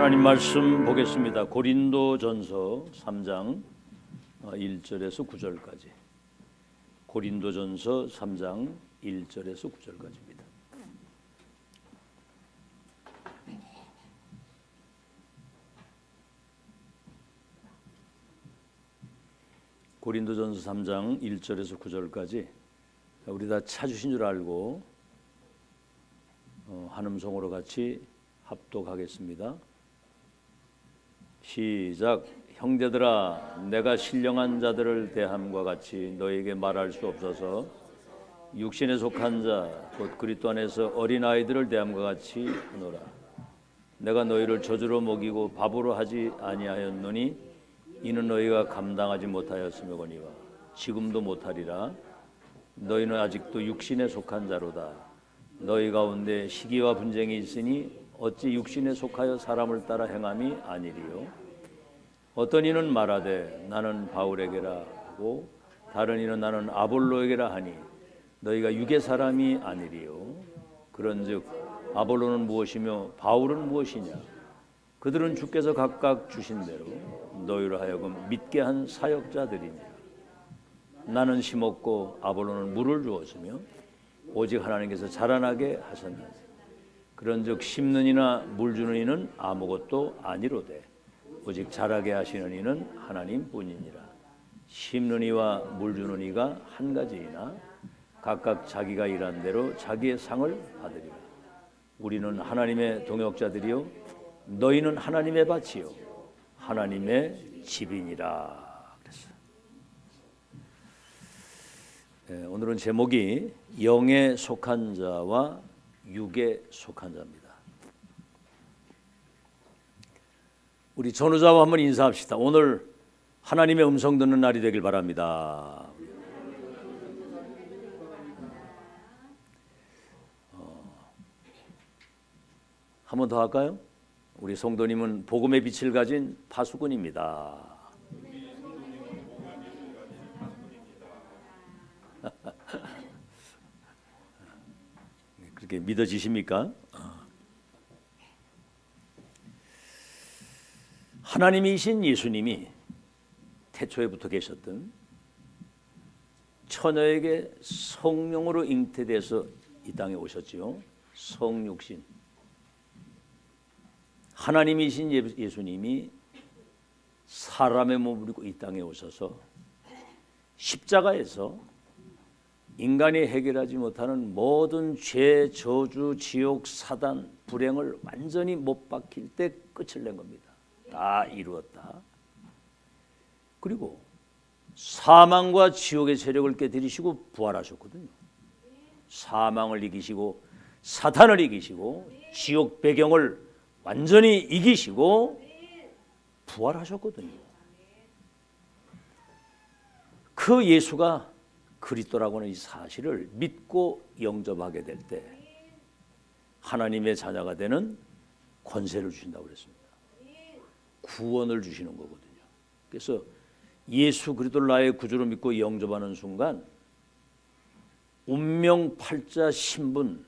하나님 말씀 보겠습니다. 고린도전서 3장 1절에서 9절까지. 고린도전서 3장 1절에서 9절까지입니다. 고린도전서 3장 1절에서 9절까지 우리 다 찾으신 줄 알고 한음성으로 같이 합독하겠습니다. 시작. 형제들아, 내가 신령한 자들을 대함과 같이 너에게 말할 수 없어서 육신에 속한 자 곧 그리스도 안에서 어린아이들을 대함과 같이 하노라. 내가 너희를 저주로 먹이고 밥으로 하지 아니하였노니 이는 너희가 감당하지 못하였으며거니와 지금도 못하리라. 너희는 아직도 육신에 속한 자로다. 너희 가운데 시기와 분쟁이 있으니 어찌 육신에 속하여 사람을 따라 행함이 아니리요. 어떤 이는 말하되 나는 바울에게라 하고 다른 이는 나는 아볼로에게라 하니 너희가 육의 사람이 아니리요. 그런즉 아볼로는 무엇이며 바울은 무엇이냐? 그들은 주께서 각각 주신 대로 너희로 하여금 믿게 한 사역자들이니라. 나는 심었고 아볼로는 물을 주었으며 오직 하나님께서 자라나게 하셨나니 그런즉 심는 이나 물 주는 이는 아무것도 아니로되 오직 자라게 하시는 이는 하나님뿐이니라. 심는 이와 물 주는 이가 한 가지이나 각각 자기가 일한 대로 자기의 상을 받으리라. 우리는 하나님의 동역자들이요 너희는 하나님의 밭이요 하나님의 집이니라. 그랬어요. 네, 오늘은 제목이 영에 속한 자와 육에 속한 자입니다. 우리 전우자와 한번 인사합시다. 오늘 하나님의 음성 듣는 날이 되길 바랍니다. 한 번 더 할까요? 우리 성도님은 복음의 빛을 가진 파수꾼입니다. 그렇게 믿어지십니까? 하나님이신 예수님이 태초에부터 계셨던 처녀에게 성령으로 잉태돼서 이 땅에 오셨지요. 성육신. 하나님이신 예수님이 사람의 몸을 입고 이 땅에 오셔서 십자가에서 인간이 해결하지 못하는 모든 죄, 저주, 지옥, 사단, 불행을 완전히 못 박힐 때 끝을 낸 겁니다. 다 이루었다. 그리고 사망과 지옥의 세력을 깨뜨리시고 부활하셨거든요. 사망을 이기시고 사탄을 이기시고 지옥 배경을 완전히 이기시고 부활하셨거든요. 그 예수가 그리스도라고 하는 이 사실을 믿고 영접하게 될 때 하나님의 자녀가 되는 권세를 주신다고 그랬습니다. 구원을 주시는 거거든요. 그래서 예수 그리스도를 나의 구주로 믿고 영접하는 순간 운명, 팔자, 신분,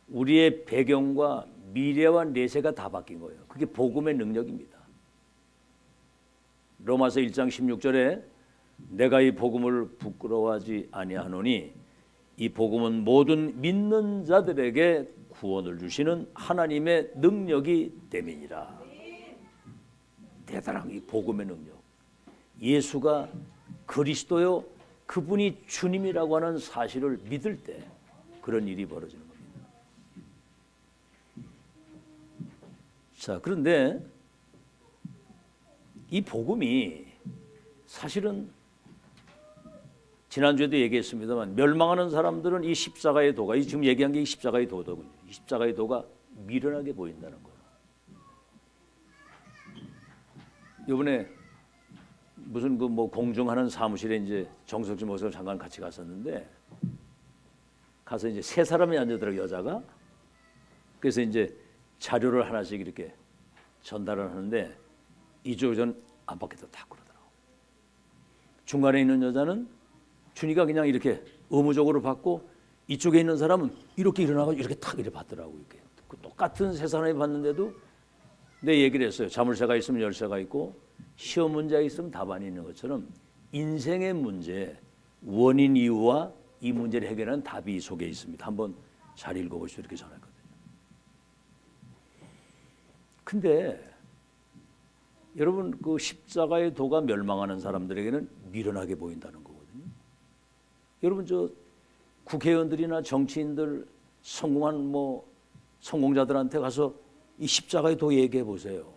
우리의 배경과 미래와 내세가 다 바뀐 거예요. 그게 복음의 능력입니다. 로마서 1장 16절에 내가 이 복음을 부끄러워하지 아니하노니 이 복음은 모든 믿는 자들에게 구원을 주시는 하나님의 능력이 됨이니라. 대단한 이 복음의 능력. 예수가 그리스도요 그분이 주님이라고 하는 사실을 믿을 때 그런 일이 벌어지는 겁니다. 자, 그런데 이 복음이 사실은 지난주에도 얘기했습니다만 멸망하는 사람들은 이 십자가의 도가 지금 얘기한 게 이 십자가의 도더군요. 이 십자가의 도가 미련하게 보인다는 거예요. 이번에 무슨 그 뭐 공중하는 사무실에 이제 정석진 목사님 잠깐 같이 갔었는데 가서 이제 세 사람이 앉아들어 여자가 그래서 이제 자료를 하나씩 이렇게 전달을 하는데 이쪽은 안팎에서 다 그러더라고. 중간에 있는 여자는 준이가 그냥 이렇게 의무적으로 받고 이쪽에 있는 사람은 이렇게 일어나고 이렇게 탁 이렇게 받더라고. 이렇게 똑같은 세 사람이 받는데도 내 얘기를 했어요. 자물쇠가 있으면 열쇠가 있고 시험 문제가 있으면 답안이 있는 것처럼 인생의 문제, 원인 이유와 이 문제를 해결하는 답이 이 속에 있습니다. 한번 잘 읽어보시오. 이렇게 전했거든요. 근데 여러분, 그 십자가의 도가 멸망하는 사람들에게는 미련하게 보인다는 거거든요. 여러분, 저 국회의원들이나 정치인들 성공한 성공자들한테 가서 이 십자가의 도 얘기해 보세요.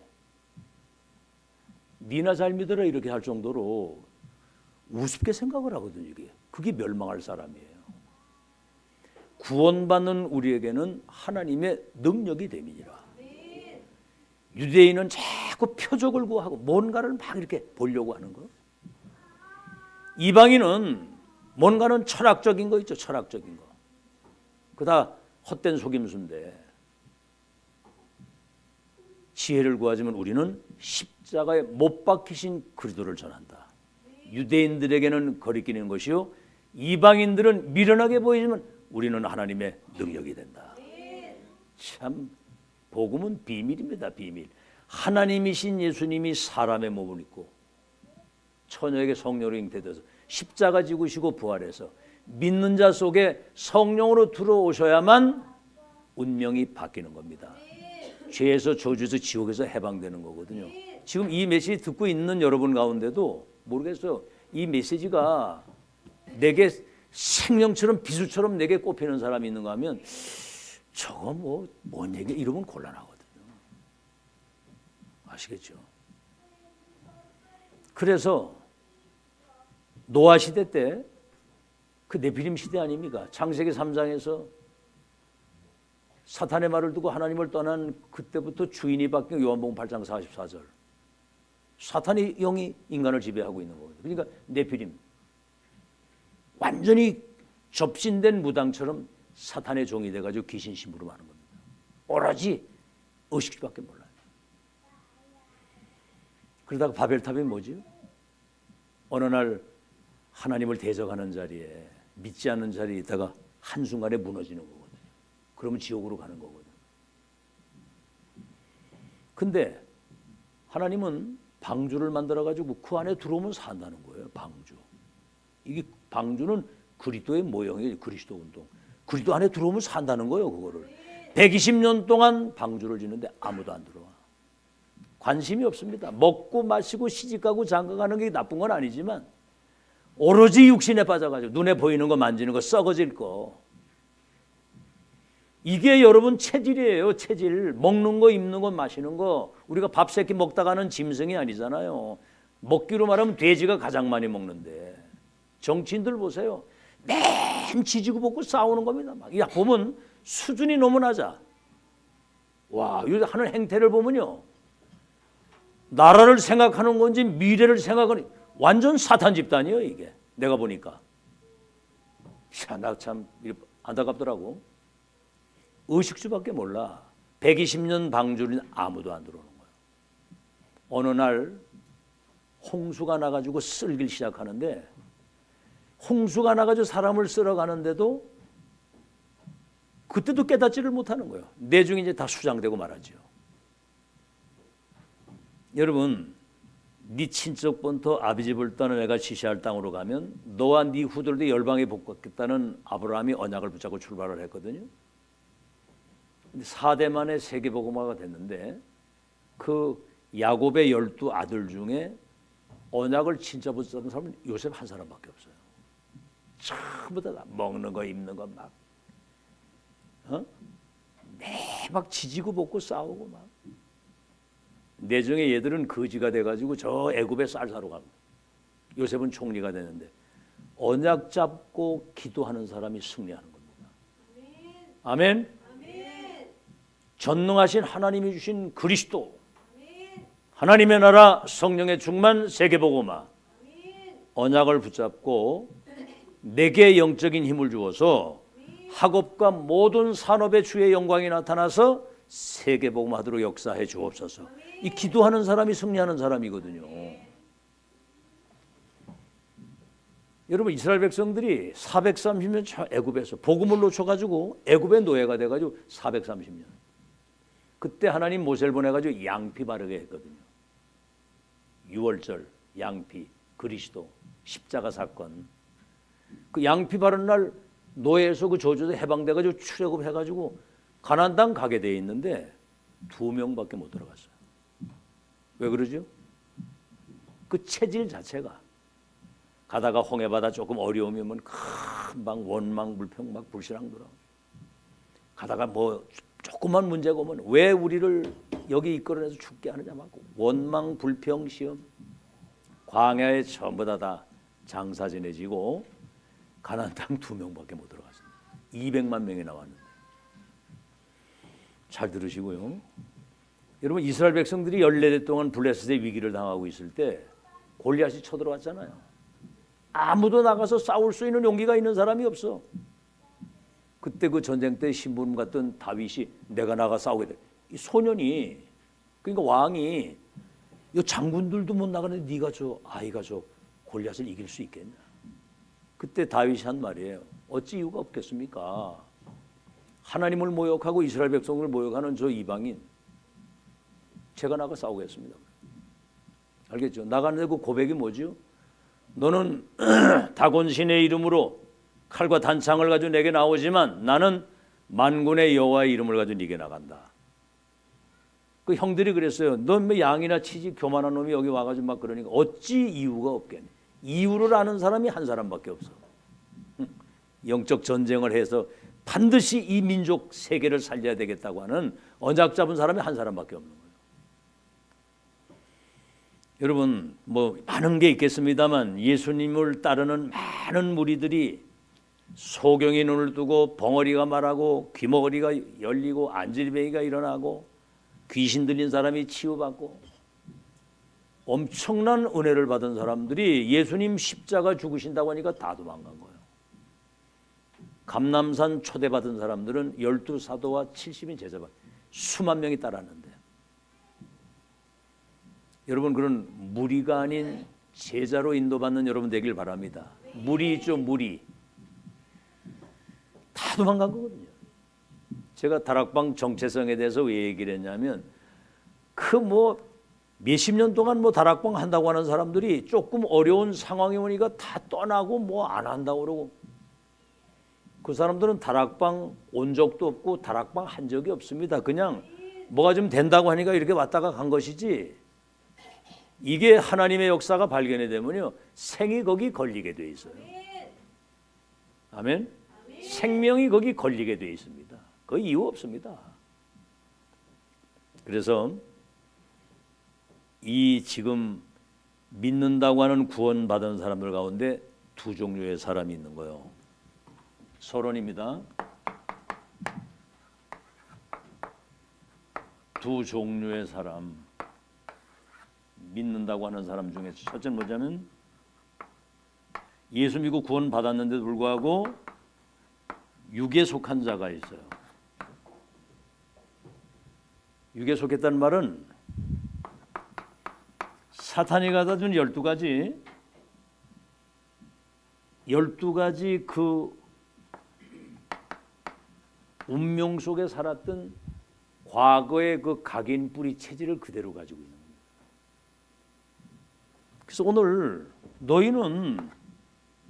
니나 잘 믿어라 이렇게 할 정도로 우습게 생각을 하거든요. 이게 그게 멸망할 사람이에요. 구원받는 우리에게는 하나님의 능력이 됨이니라. 유대인은 자꾸 표적을 구하고 뭔가를 막 이렇게 보려고 하는 거. 이방인은 뭔가는 철학적인 거 있죠. 철학적인 거. 그다 헛된 속임수인데 지혜를 구하지만 우리는 십자가에 못 박히신 그리스도를 전한다. 유대인들에게는 거리끼는 것이요 이방인들은 미련하게 보이지만 우리는 하나님의 능력이 된다. 참 복음은 비밀입니다. 비밀. 하나님이신 예수님이 사람의 몸을 입고 처녀에게 성령으로 잉태돼서 십자가 지구시고 부활해서 믿는 자 속에 성령으로 들어오셔야만 운명이 바뀌는 겁니다. 죄에서 저주에서 지옥에서 해방되는 거거든요. 지금 이 메시지 듣고 있는 여러분 가운데도 모르겠어요. 이 메시지가 내게 생명처럼 비수처럼 내게 꼽히는 사람이 있는가 하면 저거 뭔 얘기 이러면 곤란하거든요. 아시겠죠? 그래서 노아 시대 때 그 네피림 시대 아닙니까? 창세기 3장에서 사탄의 말을 두고 하나님을 떠난 그때부터 주인이 바뀐 요한복음 8장 44절. 사탄의 영이 인간을 지배하고 있는 거거든요. 그러니까 네피림. 완전히 접신된 무당처럼 사탄의 종이 돼가지고 귀신 심부름하는 겁니다. 오로지 의식주밖에 몰라요. 그러다가 바벨탑이 뭐지? 어느 날 하나님을 대적하는 자리에 믿지 않는 자리에 있다가 한순간에 무너지는 거거든요. 그러면 지옥으로 가는 거거든요. 근데 하나님은 방주를 만들어가지고 그 안에 들어오면 산다는 거예요. 방주. 이게 방주는 그리스도의 모형이에요. 그리스도 운동. 그리스도 안에 들어오면 산다는 거예요. 그거를 120년 동안 방주를 짓는데 아무도 안 들어와. 관심이 없습니다. 먹고 마시고 시집가고 장가가는 게 나쁜 건 아니지만 오로지 육신에 빠져가지고 눈에 보이는 거 만지는 거 썩어질 거. 이게 여러분 체질이에요. 체질. 먹는 거 입는 거 마시는 거. 우리가 밥 세끼 먹다가는 짐승이 아니잖아요. 먹기로 말하면 돼지가 가장 많이 먹는데 정치인들 보세요. 맨 지지고 볶고 싸우는 겁니다. 막. 야, 보면 수준이 너무 낮아. 와, 이 하는 행태를 보면요. 나라를 생각하는 건지 미래를 생각하는 완전 사탄 집단이에요. 이게 내가 보니까. 나 참 안타깝더라고. 의식주밖에 몰라. 120년 방주는 아무도 안 들어오는 거예요. 어느 날 홍수가 나가지고 쓸기 시작하는데 홍수가 나가지고 사람을 쓸어가는데도 그때도 깨닫지를 못하는 거예요. 내중에 이제 다 수장되고 말하죠. 여러분, 네 친척 본토 아비집을 떠나 내가 지시할 땅으로 가면 너와 네 후들도 열방에 복받겠다는 아브라함이 언약을 붙잡고 출발을 했거든요. 4대 만에 세계복음화가 됐는데 그 야곱의 12 아들 중에 언약을 진짜 붙잡은 사람은 요셉 한 사람밖에 없어요. 전부 다 먹는 거 입는 거 막 막 지지고 볶고 싸우고 막. 내중에 얘들은 거지가 돼가지고 저 애굽에 쌀 사러 가고 요셉은 총리가 되는데 언약 잡고 기도하는 사람이 승리하는 겁니다. 아멘. 전능하신 하나님이 주신 그리스도, 하나님의 나라, 성령의 충만, 세계복음화, 언약을 붙잡고 내게 영적인 힘을 주어서 학업과 모든 산업의 주의 영광이 나타나서 세계복음화도록 역사해 주옵소서. 이 기도하는 사람이 승리하는 사람이거든요. 여러분, 이스라엘 백성들이 430년 애굽에서 복음을 놓쳐가지고 애굽의 노예가 돼가지고 430년 그때 하나님 모세를 보내가지고 양피 바르게 했거든요. 유월절, 양피, 그리스도, 십자가 사건. 그 양피 바른 날 노예에서 그 저주에서 해방돼가지고 출애굽해가지고 가나안 땅 가게 돼 있는데 2명밖에 못 들어갔어요. 왜 그러죠? 그 체질 자체가 가다가 홍해바다 조금 어려움이 오면 금방 원망 불평 막 불신앙 들어. 가다가 뭐 조금만 문제가 오면 왜 우리를 여기 이끌어내서 죽게 하느냐 막 원망 불평 시험. 광야에 전부 다 장사 지내지고 가나안 땅 2명밖에 못 들어갔습니다. 200만 명이 나왔는데. 잘 들으시고요. 여러분 이스라엘 백성들이 14대 동안 블레셋의 위기를 당하고 있을 때 골리앗이 쳐들어왔잖아요. 아무도 나가서 싸울 수 있는 용기가 있는 사람이 없어. 그때 그 전쟁 때 신부름 갔던 다윗이 내가 나가 싸우게 돼. 이 소년이 그러니까 왕이 이 장군들도 못 나가는데 네가 저 아이가 저 골리앗을 이길 수 있겠냐. 그때 다윗이 한 말이에요. 어찌 이유가 없겠습니까? 하나님을 모욕하고 이스라엘 백성을 모욕하는 저 이방인 제가 나가 싸우겠습니다. 알겠죠? 나가는데 그 고백이 뭐죠? 너는 다곤신의 이름으로 칼과 단창을 가지고 내게 나오지만 나는 만군의 여호와의 이름을 가지고 네게 나간다. 그 형들이 그랬어요. 넌 뭐 양이나 치지 교만한 놈이 여기 와가지고 막 그러니까 어찌 이유가 없겠니? 이유를 아는 사람이 한 사람밖에 없어. 영적 전쟁을 해서 반드시 이 민족 세계를 살려야 되겠다고 하는 언약 잡은 사람이 한 사람밖에 없는 거예요. 여러분 뭐 많은 게 있겠습니다만 예수님을 따르는 많은 무리들이 소경이 눈을 뜨고 벙어리가 말하고 귀머거리가 열리고 안질뱅이가 일어나고 귀신 들린 사람이 치유받고 엄청난 은혜를 받은 사람들이 예수님 십자가 죽으신다고 하니까 다 도망간 거예요. 감남산 초대받은 사람들은 12사도와 70인 제자가 수만 명이 따랐는데 여러분 그런 무리가 아닌 제자로 인도받는 여러분 되길 바랍니다. 무리 있죠, 무리. 다 도망간 거거든요. 제가 다락방 정체성에 대해서 왜 얘기를 했냐면 그 뭐 몇십 년 동안 뭐 다락방 한다고 하는 사람들이 조금 어려운 상황이 오니까 다 떠나고 뭐 안 한다고 그러고 그 사람들은 다락방 온 적도 없고 다락방 한 적이 없습니다. 그냥 뭐가 좀 된다고 하니까 이렇게 왔다가 간 것이지 이게 하나님의 역사가 발견이 되면요 생이 거기 걸리게 돼 있어요. 아멘. 생명이 거기 걸리게 돼 있습니다. 그 이유 없습니다. 그래서 이 지금 믿는다고 하는 구원받은 사람들 가운데 두 종류의 사람이 있는 거예요. 서론입니다. 두 종류의 사람. 믿는다고 하는 사람 중에 첫째는 뭐냐면 예수 믿고 구원받았는데도 불구하고 육에 속한 자가 있어요. 육에 속했다는 말은 사탄이 갖다 준 12가지 그 운명 속에 살았던 과거의 그 각인 뿌리 체질을 그대로 가지고 있는 겁니다. 그래서 오늘 너희는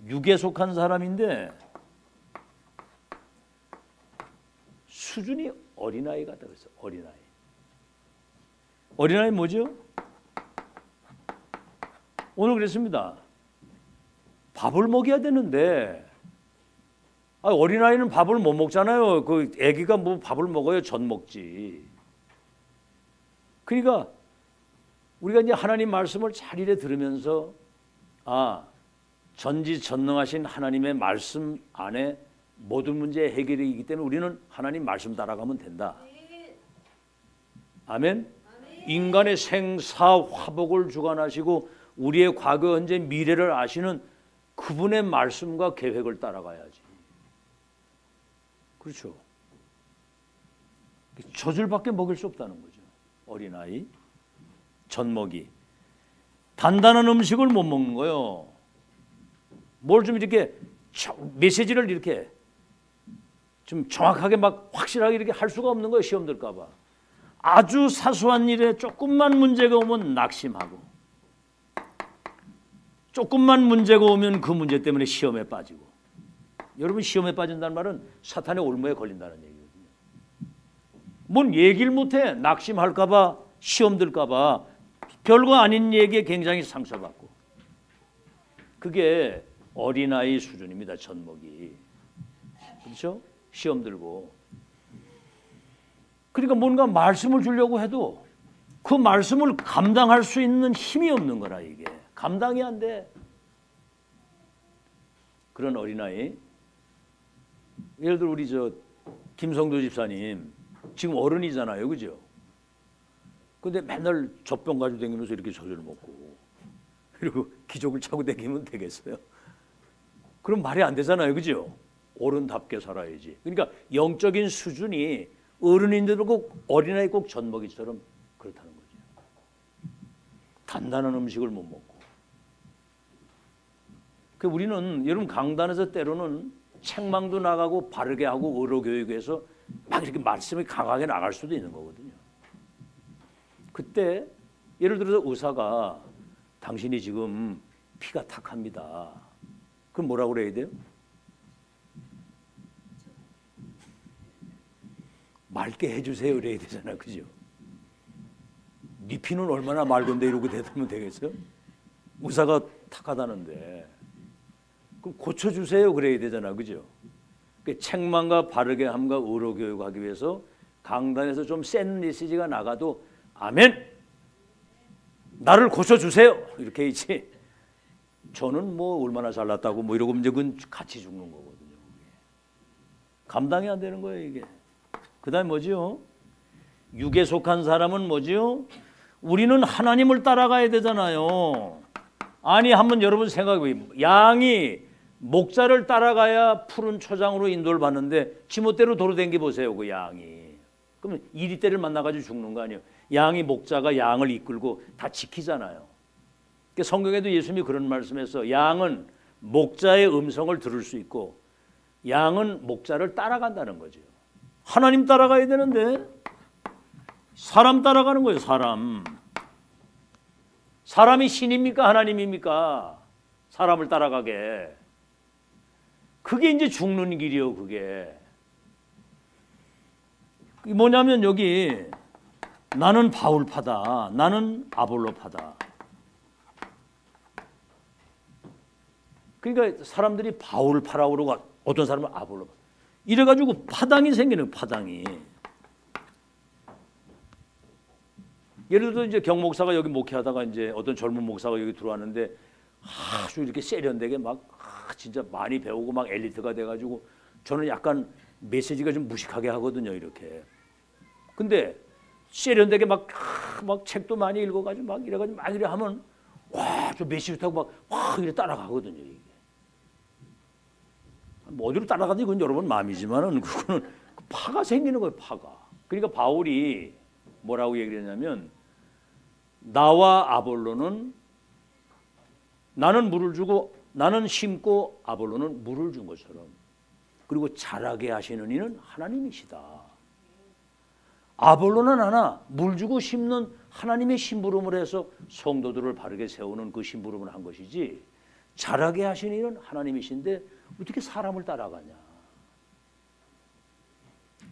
육에 속한 사람인데 수준이 어린아이 같다 그랬어요. 어린아이. 어린아이 뭐죠? 오늘 그랬습니다. 밥을 먹여야 되는데 어린아이는 밥을 못 먹잖아요. 그 아기가 뭐 밥을 먹어요? 전 먹지. 그러니까 우리가 이제 하나님 말씀을 잘 이래 들으면서 전지전능하신 하나님의 말씀 안에 모든 문제의 해결이기 때문에 우리는 하나님 말씀 따라가면 된다. 아멘. 인간의 생사 화복을 주관하시고 우리의 과거, 현재, 미래를 아시는 그분의 말씀과 계획을 따라가야지. 그렇죠. 젖을밖에 먹일 수 없다는 거죠. 어린아이, 젖먹이. 단단한 음식을 못 먹는 거예요. 뭘 좀 이렇게 메시지를 이렇게 좀 정확하게 막 확실하게 이렇게 할 수가 없는 거예요. 시험 들까 봐. 아주 사소한 일에 조금만 문제가 오면 낙심하고, 조금만 문제가 오면 그 문제 때문에 시험에 빠지고. 여러분, 시험에 빠진다는 말은 사탄의 올무에 걸린다는 얘기거든요. 뭔 얘기를 못해. 낙심할까 봐, 시험 들까 봐, 별거 아닌 얘기에 굉장히 상처받고. 그게 어린아이 수준입니다. 젖먹이. 그렇죠? 시험 들고. 그러니까 뭔가 말씀을 주려고 해도 그 말씀을 감당할 수 있는 힘이 없는 거라. 이게 감당이 안 돼. 그런 어린아이, 예를 들어 우리 김성도 집사님 지금 어른이잖아요, 그죠? 근데 맨날 젖병 가지고 다니면서 이렇게 젖을 먹고, 그리고 기저귀를 차고 다니면 되겠어요? 그럼 말이 안 되잖아요, 그죠? 어른답게 살아야지. 그러니까 영적인 수준이 어른인데도 꼭 어린아이 꼭 젖먹이처럼 그렇다는 거죠. 단단한 음식을 못 먹고. 그 우리는 여러분 강단에서 때로는 책망도 나가고 바르게 하고 의로교육에서 막 이렇게 말씀이 강하게 나갈 수도 있는 거거든요. 그때 예를 들어서 의사가 당신이 지금 피가 탁합니다. 그럼 뭐라고 그래야 돼요? 맑게 해주세요 이래야 되잖아, 그죠? 네 피는 얼마나 맑은데 이러고 대답하면 되겠어요? 의사가 탁하다는데 그럼 고쳐주세요 그래야 되잖아, 그죠? 책망과 바르게 함과 의로 교육하기 위해서 강단에서 좀 센 메시지가 나가도 아멘, 나를 고쳐주세요 이렇게 있지. 저는 뭐 얼마나 잘났다고 뭐 이러고 이제 그건 같이 죽는 거거든요. 감당이 안 되는 거예요 이게. 그다음에 뭐지요? 육에 속한 사람은 뭐지요? 우리는 하나님을 따라가야 되잖아요. 아니 한번 여러분 생각해보세요. 양이 목자를 따라가야 푸른 초장으로 인도를 받는데 지멋대로 도로 댕기 보세요. 그 양이. 그러면 이리떼를 만나가지고 죽는 거 아니에요. 양이 목자가 양을 이끌고 다 지키잖아요. 그러니까 성경에도 예수님이 그런 말씀에서 양은 목자의 음성을 들을 수 있고 양은 목자를 따라간다는 거죠. 하나님 따라가야 되는데 사람 따라가는 거예요. 사람이 신입니까? 하나님입니까? 사람을 따라가게. 그게 이제 죽는 길이요. 그게 뭐냐면 여기 나는 바울파다, 나는 아볼로파다. 그러니까 사람들이 바울파라고 그러고 어떤 사람은 아볼로파. 이래가지고 파당이 생기는 파당이. 예를 들어 이제 경 목사가 여기 목회하다가 이제 어떤 젊은 목사가 여기 들어왔는데 아주 이렇게 세련되게 막 진짜 많이 배우고 막 엘리트가 돼가지고 저는 약간 메시지가 좀 무식하게 하거든요 이렇게. 근데 세련되게 막 책도 많이 읽어가지고 막 이래가지고 막 이래 하면 와 저 메시지 타고 막 이래 따라가거든요 이게. 뭐 어디로 따라가는지 그건 여러분 마음이지만은 그거는 파가 생기는 거예요, 파가. 그러니까 바울이 뭐라고 얘기를 했냐면 나와 아볼로는 나는 물을 주고 나는 심고 아볼로는 물을 준 것처럼 그리고 자라게 하시는 이는 하나님이시다. 아볼로는 하나 물 주고 심는 하나님의 심부름을 해서 성도들을 바르게 세우는 그 심부름을 한 것이지 자라게 하시는 이는 하나님이신데 어떻게 사람을 따라가냐.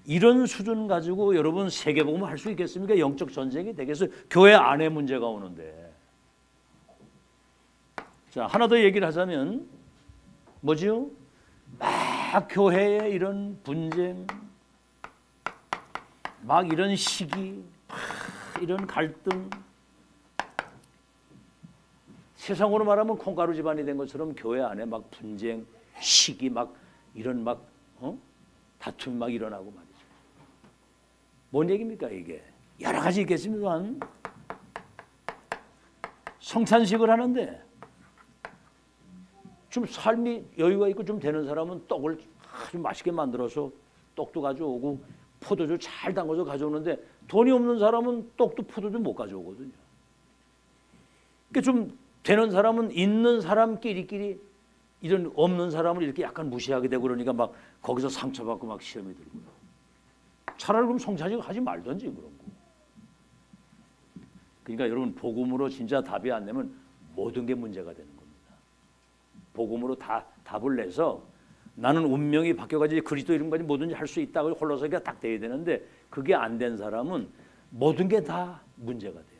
이런 수준 가지고 여러분 세계복음을 할 수 있겠습니까? 영적 전쟁이 되겠어요? 교회 안에 문제가 오는데. 자, 하나 더 얘기를 하자면 뭐지요? 막 교회에 이런 분쟁, 막 이런 시기, 이런 갈등, 세상으로 말하면 콩가루 집안이 된 것처럼 교회 안에 막 분쟁, 시기, 막 이런 막 다툼이 막 일어나고 말이죠. 뭔 얘기입니까 이게? 여러 가지 있겠습니다만 성찬식을 하는데 좀 삶이 여유가 있고 좀 되는 사람은 떡을 아주 맛있게 만들어서 떡도 가져오고 포도주 잘 담궈서 가져오는데 돈이 없는 사람은 떡도 포도주 못 가져오거든요. 그러니까 좀 되는 사람은 있는 사람끼리끼리 이런 없는 사람을 이렇게 약간 무시하게 되고 그러니까 막 거기서 상처받고 막 시험이 들고요. 차라리 그럼 성찬식 하지 말던지 그런 거. 그러니까 여러분 복음으로 진짜 답이 안 되면 모든 게 문제가 되는 겁니다. 복음으로 다 답을 내서 나는 운명이 바뀌어가지고 그리스도 이름까지 뭐든지 할 수 있다고 홀로서기가 딱 돼야 되는데 그게 안 된 사람은 모든 게 다 문제가 돼요.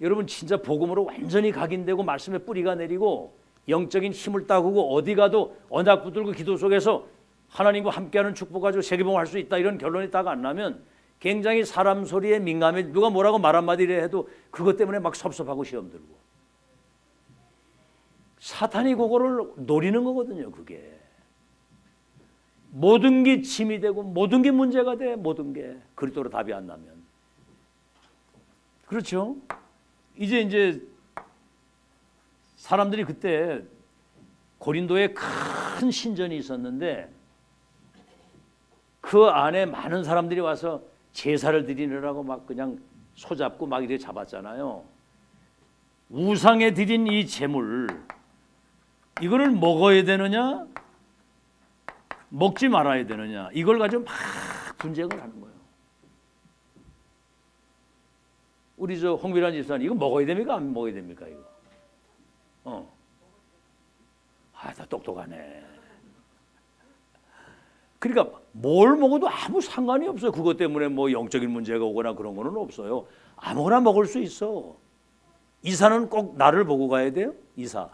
여러분 진짜 복음으로 완전히 각인되고 말씀에 뿌리가 내리고 영적인 힘을 따구고 어디 가도 언약 붙들고 기도 속에서 하나님과 함께하는 축복 가지고 세계복음할 수 있다 이런 결론이 딱 안 나면 굉장히 사람 소리에 민감해 누가 뭐라고 말 한마디를 해도 그것 때문에 막 섭섭하고 시험 들고 사탄이 그거를 노리는 거거든요. 그게 모든 게 짐이 되고 모든 게 문제가 돼. 모든 게 그리스도로 답이 안 나면 그렇죠. 이제 사람들이 그때 고린도에 큰 신전이 있었는데 그 안에 많은 사람들이 와서 제사를 드리느라고 막 그냥 소잡고 막 이렇게 잡았잖아요. 우상에 드린 이 제물 이거를 먹어야 되느냐 먹지 말아야 되느냐 이걸 가지고 막 분쟁을 하는 거예요. 우리 저 홍미란 집사님 이거 먹어야 됩니까 안 먹어야 됩니까 이거? 다 똑똑하네. 그러니까 뭘 먹어도 아무 상관이 없어요. 그것 때문에 뭐 영적인 문제가 오거나 그런 거는 없어요. 아무거나 먹을 수 있어. 이사는 꼭 나를 보고 가야 돼요. 이사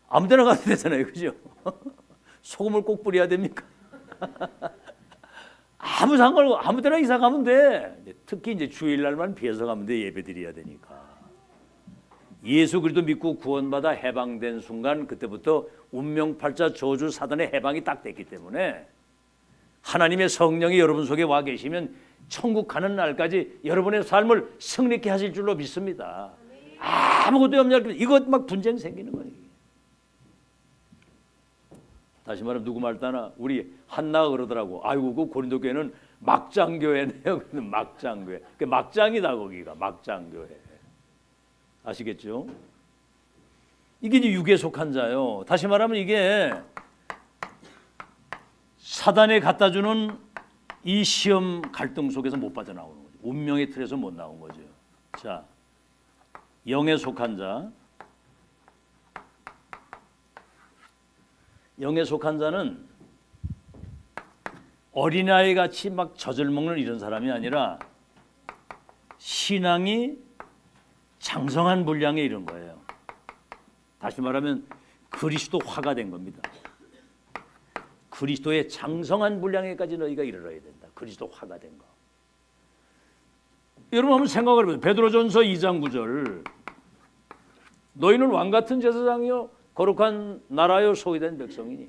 아무 데나 가도 되잖아요. 그죠? 소금을 꼭 뿌려야 됩니까? 아무 상관없고 아무 데나 이사 가면 돼. 특히 이제 주일날만 비해서 가면 돼. 예배 드려야 되니까. 예수 그리스도 믿고 구원받아 해방된 순간 그때부터 운명팔자 저주 사단의 해방이 딱 됐기 때문에 하나님의 성령이 여러분 속에 와 계시면 천국 가는 날까지 여러분의 삶을 승리케 하실 줄로 믿습니다. 아무것도 없냐 이것 막 분쟁 생기는 거예요. 다시 말하면 누구 말 따나 우리 한나가 그러더라고. 아이고 그 고린도 교회는 막장교회네요. 막장교회. 그 막장이다 거기가 막장교회. 아시겠죠? 이게 이제 육에 속한 자요. 다시 말하면 이게 사단에 갖다 주는 이 시험 갈등 속에서 못 빠져나오는 거죠. 운명의 틀에서 못 나온 거죠. 자, 영에 속한 자. 영에 속한 자는 어린아이 같이 막 젖을 먹는 이런 사람이 아니라 신앙이 장성한 분량에 이른 거예요. 다시 말하면 그리스도화가 된 겁니다. 그리스도의 장성한 분량에까지 너희가 이르러야 된다. 그리스도화가 된 거. 여러분 한번 생각을 해보세요. 베드로전서 2장 9절 너희는 왕같은 제사장이요 거룩한 나라요 소유된 백성이니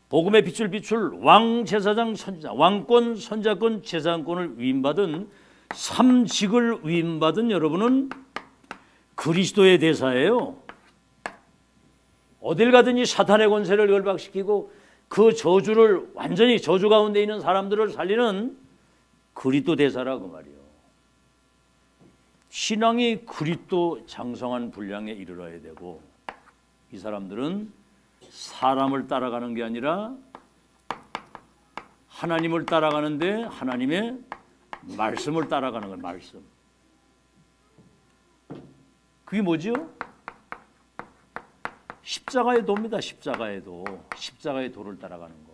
복음의 빛을 비출 왕 제사장 선지자 왕권 선자권 제사장권을 위임받은 삼직을 위임받은 여러분은 그리스도의 대사예요. 어딜 가든지 사탄의 권세를 결박시키고 그 저주를 완전히 저주 가운데 있는 사람들을 살리는 그리스도 대사라고 말이요. 신앙이 그리스도 장성한 분량에 이르러야 되고 이 사람들은 사람을 따라가는 게 아니라 하나님을 따라가는데 하나님의 말씀을 따라가는 거예요. 말씀. 그게 뭐죠? 십자가의 도입니다. 십자가의 도. 십자가의 도를 따라가는 거.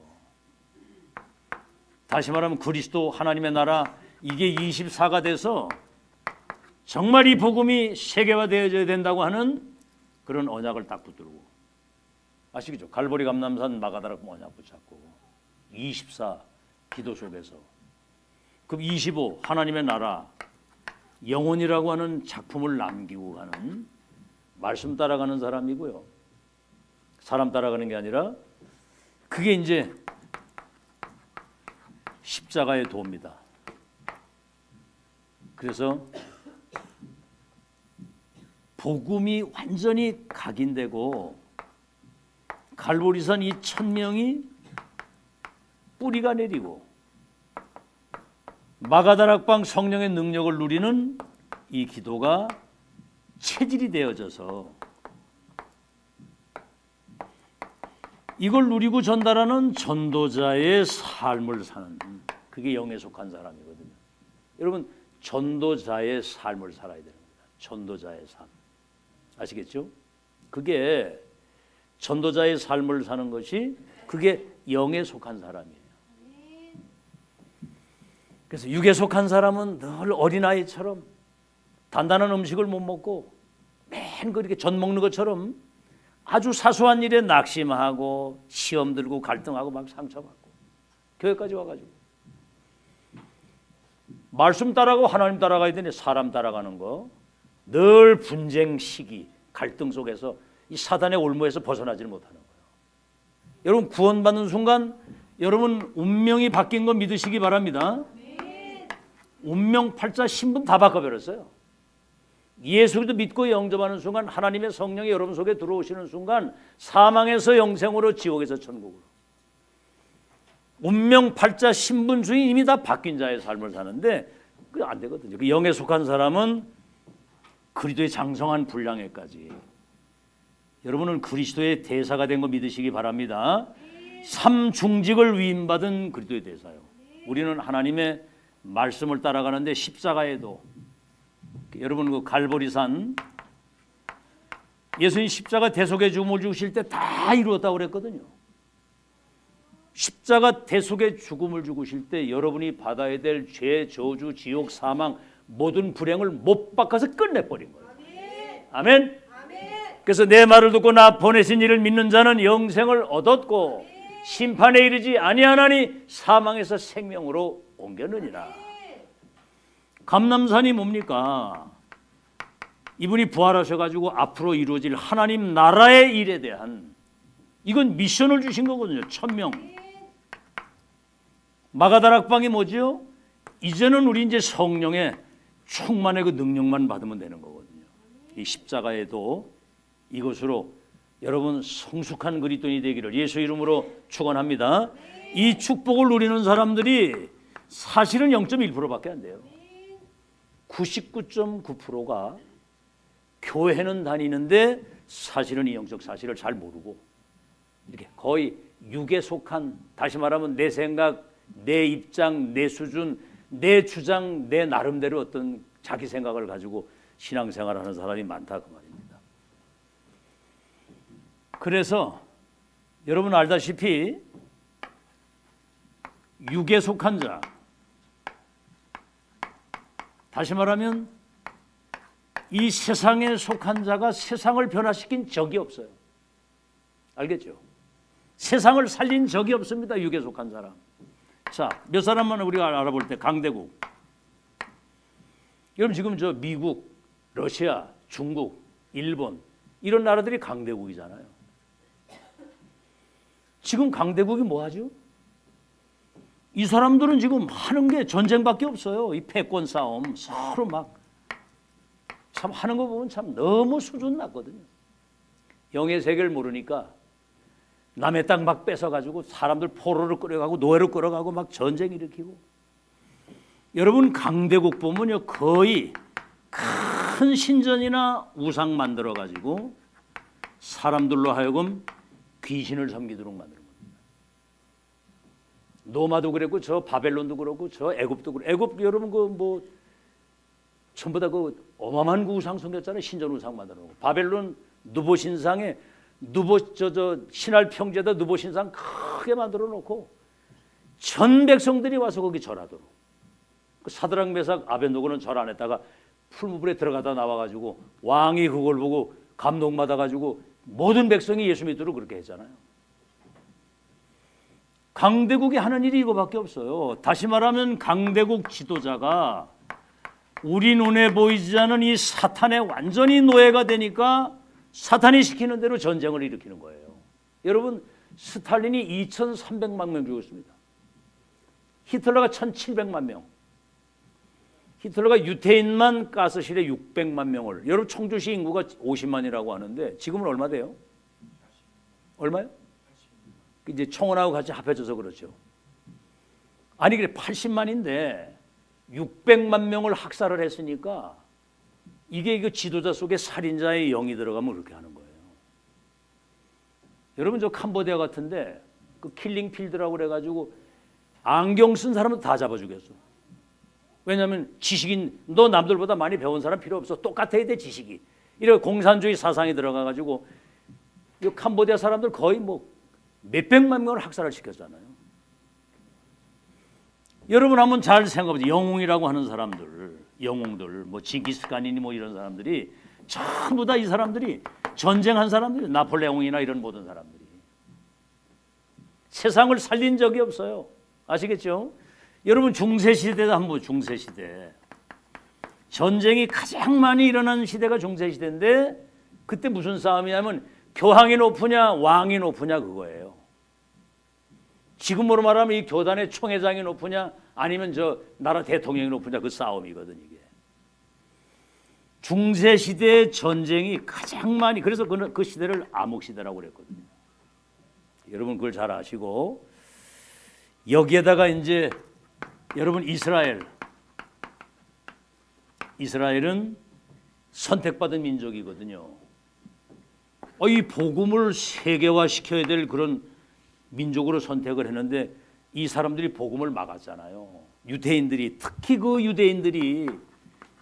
다시 말하면 그리스도 하나님의 나라 이게 24가 돼서 정말 이 복음이 세계화되어져야 된다고 하는 그런 언약을 딱 붙들고 아시겠죠? 갈보리 감람산 마가다락 언약 붙잡고 24 기도 속에서 그럼 25 하나님의 나라 영혼이라고 하는 작품을 남기고 가는 말씀 따라가는 사람이고요. 사람 따라가는 게 아니라 그게 이제 십자가의 도입니다. 그래서 복음이 완전히 각인되고 갈보리산 이 1000명이 뿌리가 내리고 마가다락방 성령의 능력을 누리는 이 기도가 체질이 되어져서 이걸 누리고 전달하는 전도자의 삶을 사는 그게 영에 속한 사람이거든요. 여러분 전도자의 삶을 살아야 됩니다. 전도자의 삶. 아시겠죠? 그게 전도자의 삶을 사는 것이 그게 영에 속한 사람이에요. 그래서 육에 속한 사람은 늘 어린아이처럼 단단한 음식을 못 먹고 맨 그렇게 전 먹는 것처럼 아주 사소한 일에 낙심하고 시험 들고 갈등하고 막 상처받고 교회까지 와가지고 말씀 따라가고 하나님 따라가야 되는데 사람 따라가는 거 늘 분쟁 시기 갈등 속에서 이 사단의 올무에서 벗어나지를 못하는 거예요. 여러분 구원받는 순간 여러분 운명이 바뀐 거 믿으시기 바랍니다. 운명 팔자 신분 다 바꿔버렸어요. 예수 그리스도 믿고 영접하는 순간 하나님의 성령이 여러분 속에 들어오시는 순간 사망에서 영생으로 지옥에서 천국으로 운명 팔자 신분 중에 이미 다 바뀐 자의 삶을 사는데 그게 안 되거든요. 그 영에 속한 사람은 그리스도의 장성한 분량에까지 여러분은 그리스도의 대사가 된 거 믿으시기 바랍니다. 삼중직을 위임받은 그리스도의 대사요. 우리는 하나님의 말씀을 따라가는데 십자가에도 여러분 그 갈보리산 예수님 십자가 대속의 죽음을 주실 때 다 이루었다고 그랬거든요. 십자가 대속의 죽음을 죽으실 때 여러분이 받아야 될 죄, 저주, 지옥, 사망 모든 불행을 못 바꿔서 끝내버린 거예요. 아멘. 그래서 내 말을 듣고 나 보내신 이를 믿는 자는 영생을 얻었고 심판에 이르지 아니하나니 사망에서 생명으로 옮겼느니라. 감람산이 뭡니까? 이분이 부활하셔가지고 앞으로 이루어질 하나님 나라의 일에 대한 이건 미션을 주신 거거든요. 1000명. 마가다락방이 뭐지요? 이제는 우리 이제 성령의 충만의 그 능력만 받으면 되는 거거든요. 이 십자가에도 이것으로 여러분 성숙한 그리스도인이 되기를 예수 이름으로 축원합니다. 이 축복을 누리는 사람들이 사실은 0.1%밖에 안 돼요. 99.9%가 교회는 다니는데 사실은 이 영적 사실을 잘 모르고 이렇게 거의 육에 속한 다시 말하면 내 생각, 내 입장, 내 수준, 내 주장, 내 나름대로 어떤 자기 생각을 가지고 신앙생활을 하는 사람이 많다 그 말입니다. 그래서 여러분 알다시피 육에 속한 자 다시 말하면 이 세상에 속한 자가 세상을 변화시킨 적이 없어요. 알겠죠? 세상을 살린 적이 없습니다. 육에 속한 사람. 자, 몇 사람만 우리가 알아볼 때 강대국. 여러분 지금 저 미국, 러시아, 중국, 일본 이런 나라들이 강대국이잖아요. 지금 강대국이 뭐 하죠? 이 사람들은 지금 하는 게 전쟁밖에 없어요. 이 패권 싸움 서로 막 참 하는 거 보면 참 너무 수준 낮거든요. 영의 세계를 모르니까 남의 땅 막 뺏어가지고 사람들 포로로 끌어가고 노예로 끌어가고 막 전쟁 일으키고. 여러분 강대국 보면요 거의 큰 신전이나 우상 만들어가지고 사람들로 하여금 귀신을 섬기도록 만드는 겁니다. 노마도 그랬고 저 바벨론도 그렇고 저 애굽도 그렇고 애굽 여러분 그 뭐 전부 다 그 어마어마한 그 우상 섬겼잖아요. 신전 우상 만들어 놓고 바벨론 누보 신상에 누보 저 신할 평제다 누보 신상 크게 만들어 놓고 전 백성들이 와서 거기 절하도록. 그 사드락 메삭 아벤노고는 절 안 했다가 풀무불에 들어가다 나와가지고 왕이 그걸 보고 감동받아가지고 모든 백성이 예수 믿도록 그렇게 했잖아요. 강대국이 하는 일이 이거밖에 없어요. 다시 말하면 강대국 지도자가 우리 눈에 보이지 않는 이 사탄의 완전히 노예가 되니까 사탄이 시키는 대로 전쟁을 일으키는 거예요. 여러분 스탈린이 2300만 명 죽었습니다. 히틀러가 1700만 명. 히틀러가 유태인만 가스실에 600만 명을. 여러분 청주시 인구가 50만이라고 하는데 지금은 얼마 돼요? 얼마요? 이제 청원하고 같이 합해져서 그렇죠. 아니 그래 80만인데 600만 명을 학살을 했으니까 이게 그 지도자 속에 살인자의 영이 들어가면 그렇게 하는 거예요. 여러분 저 캄보디아 같은데 그 킬링 필드라고 그래가지고 안경 쓴 사람은 다 잡아 죽였어. 왜냐하면 지식인, 너 남들보다 많이 배운 사람 필요 없어. 똑같아야 돼 지식이. 이런 공산주의 사상이 들어가가지고 이 캄보디아 사람들 거의 뭐 몇백만 명을 학살을 시켰잖아요. 여러분 한번 잘 생각해보세요. 영웅이라고 하는 사람들, 영웅들, 뭐 징기스칸이니 뭐 이런 사람들이 전부 다 이 사람들이 전쟁한 사람들이, 나폴레옹이나 이런 모든 사람들이 세상을 살린 적이 없어요. 아시겠죠? 여러분 중세시대도 한번 중세시대 전쟁이 가장 많이 일어난 시대가 중세시대인데 그때 무슨 싸움이냐면 교황이 높으냐 왕이 높으냐 그거예요. 지금으로 말하면 이 교단의 총회장이 높으냐 아니면 저 나라 대통령이 높으냐 그 싸움이거든 이게. 중세시대의 전쟁이 가장 많이, 그래서 그 시대를 암흑시대라고 그랬거든요. 여러분 그걸 잘 아시고 여기에다가 이제 여러분 이스라엘은 선택받은 민족이거든요. 이 복음을 세계화시켜야 될 그런 민족으로 선택을 했는데 이 사람들이 복음을 막았잖아요. 유대인들이, 특히 그 유대인들이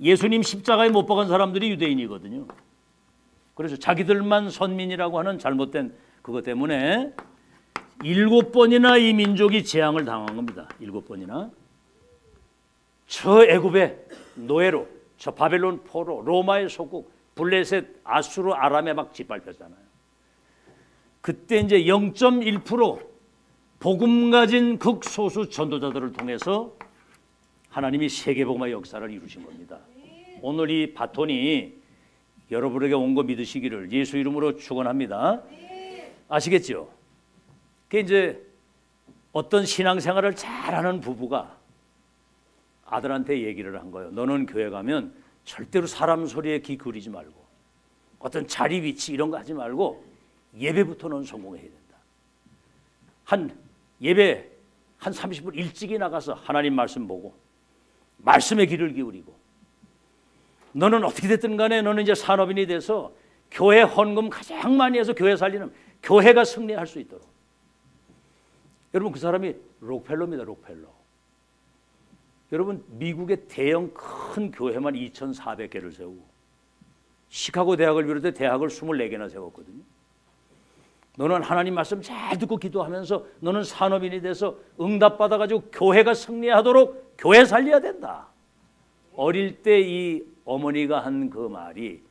예수님 십자가에 못 박은 사람들이 유대인이거든요. 그래서 자기들만 선민이라고 하는 잘못된 그것 때문에 7번이나 이 민족이 재앙을 당한 겁니다. 7번이나. 저 애굽의 노예로, 저 바벨론 포로, 로마의 속국, 블레셋, 아수르, 아람에 막 짓밟혔잖아요. 그때 이제 0.1% 복음 가진 극소수 전도자들을 통해서 하나님이 세계복음의 역사를 이루신 겁니다. 오늘 이 바톤이 여러분에게 온 거 믿으시기를 예수 이름으로 축원합니다. 아시겠죠? 그 이제 어떤 신앙생활을 잘하는 부부가 아들한테 얘기를 한 거예요. 너는 교회 가면 절대로 사람 소리에 귀 기울이지 말고 어떤 자리 위치 이런 거 하지 말고 예배부터 넌 성공해야 된다. 예배 한 30분 일찍이 나가서 하나님 말씀 보고 말씀에 귀를 기울이고 너는 어떻게 됐든 간에 너는 이제 산업인이 돼서 교회 헌금 가장 많이 해서 교회 살리는 교회가 승리할 수 있도록. 여러분 그 사람이 록펠러입니다. 록펠러. 여러분 미국의 대형 큰 교회만 2,400개를 세우고 시카고 대학을 비롯해 대학을 24개나 세웠거든요. 너는 하나님 말씀 잘 듣고 기도하면서 너는 산업인이 돼서 응답받아가지고 교회가 승리하도록 교회 살려야 된다. 어릴 때 이 어머니가 한 그 말이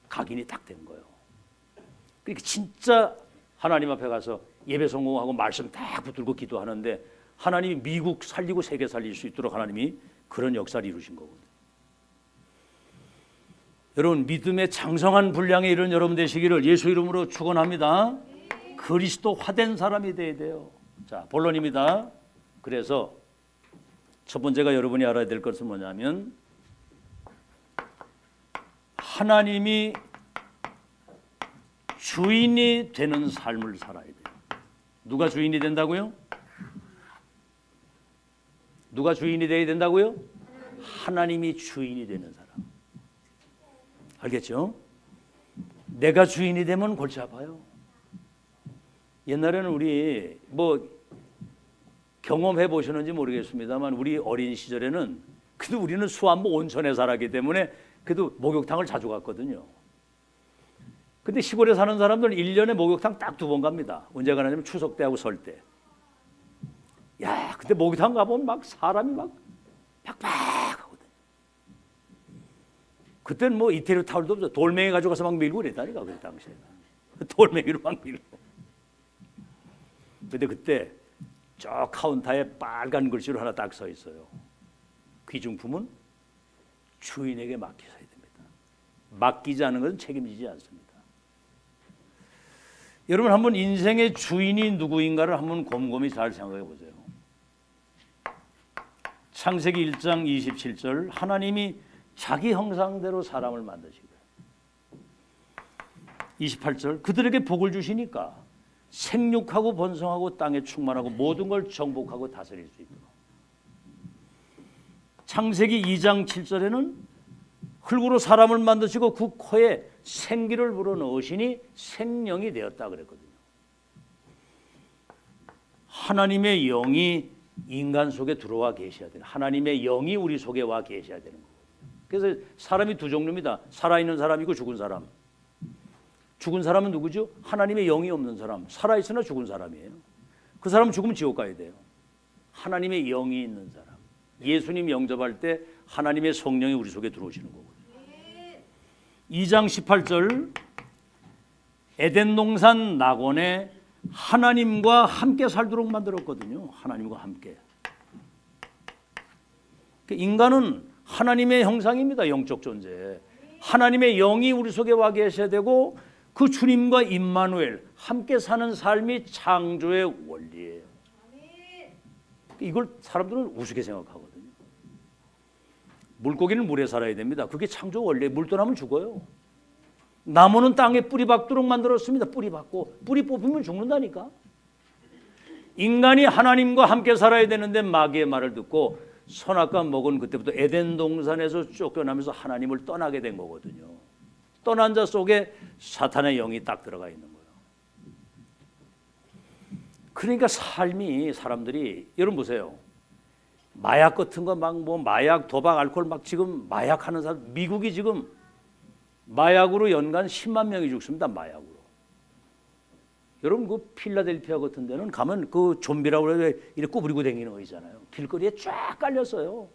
각인이 딱 된 거예요. 그러니까 진짜 하나님 앞에 가서 예배 성공하고 말씀 딱 붙들고 기도하는데 하나님이 미국 살리고 세계 살릴 수 있도록 하나님이 그런 역사를 이루신 거거든요. 여러분 믿음의 장성한 분량에 이른 여러분 되시기를 예수 이름으로 축원합니다. 그리스도화된 사람이 돼야 돼요. 자, 본론입니다. 그래서 첫 번째가 여러분이 알아야 될 것은 뭐냐면 하나님이 주인이 되는 삶을 살아야 돼요. 누가 주인이 된다고요? 누가 주인이 되어야 된다고요? 하나님이 주인이 되는 사람. 알겠죠? 내가 주인이 되면 골치 아파요. 옛날에는 우리 뭐 경험해 보셨는지 모르겠습니다만 우리 어린 시절에는 그래도 우리는 수안보 온천에 살았기 때문에 그래도 목욕탕을 자주 갔거든요. 근데 시골에 사는 사람들은 1년에 목욕탕 딱 2번 갑니다. 언제 가냐면 추석 때하고 설 때. 야, 그때 목욕탕 가보면 막 사람이 막 팍팍하거든. 그때는 뭐 이태리 타월도 없어. 돌멩이 가져가서 막 밀고 그랬다니까 그 당시에. 돌멩이로 막 밀고. 근데 그때 저 카운터에 빨간 글씨로 하나 딱 써 있어요. 귀중품은 주인에게 맡기셔야 됩니다. 맡기지 않은 것은 책임지지 않습니다. 여러분 한번 인생의 주인이 누구인가를 한번 곰곰이 잘 생각해 보세요. 창세기 1장 27절 하나님이 자기 형상대로 사람을 만드시고 28절 그들에게 복을 주시니까 생육하고 번성하고 땅에 충만하고 모든 걸 정복하고 다스릴 수 있도록. 창세기 2장 7절에는 흙으로 사람을 만드시고 그 코에 생기를 불어넣으시니 생명이 되었다 그랬거든요. 하나님의 영이 인간 속에 들어와 계셔야 돼요. 하나님의 영이 우리 속에 와 계셔야 되는 거예요. 그래서 사람이 두 종류입니다. 살아있는 사람이고 죽은 사람. 죽은 사람은 누구죠? 하나님의 영이 없는 사람. 살아있으나 죽은 사람이에요. 그 사람은 죽으면 지옥 가야 돼요. 하나님의 영이 있는 사람. 예수님 영접할 때 하나님의 성령이 우리 속에 들어오시는 거거든요. 2장 18절 에덴 동산 낙원에 하나님과 함께 살도록 만들었거든요. 하나님과 함께. 인간은 하나님의 형상입니다. 영적 존재. 하나님의 영이 우리 속에 와 계셔야 되고 그 주님과 임마누엘 함께 사는 삶이 창조의 원리예요. 이걸 사람들은 우습게 생각하거든요. 물고기는 물에 살아야 됩니다. 그게 창조 원리예요. 물 떠나면 죽어요. 나무는 땅에 뿌리 박도록 만들었습니다. 뿌리 박고 뿌리 뽑히면 죽는다니까. 인간이 하나님과 함께 살아야 되는데 마귀의 말을 듣고 선악과 먹은 그때부터 에덴 동산에서 쫓겨나면서 하나님을 떠나게 된 거거든요. 떠난 자 속에 사탄의 영이 딱 들어가 있는 거예요. 그러니까 삶이 사람들이 여러분 보세요. 마약 같은 거 막 뭐 마약, 도박, 알코올 막 지금 마약하는 사람 미국이 지금 마약으로 연간 10만 명이 죽습니다. 마약으로. 여러분 그 필라델피아 같은 데는 가면 그 좀비라고 그래 이렇게 꾸부리고 다니는 거 있잖아요. 길거리에 쫙 깔렸어요.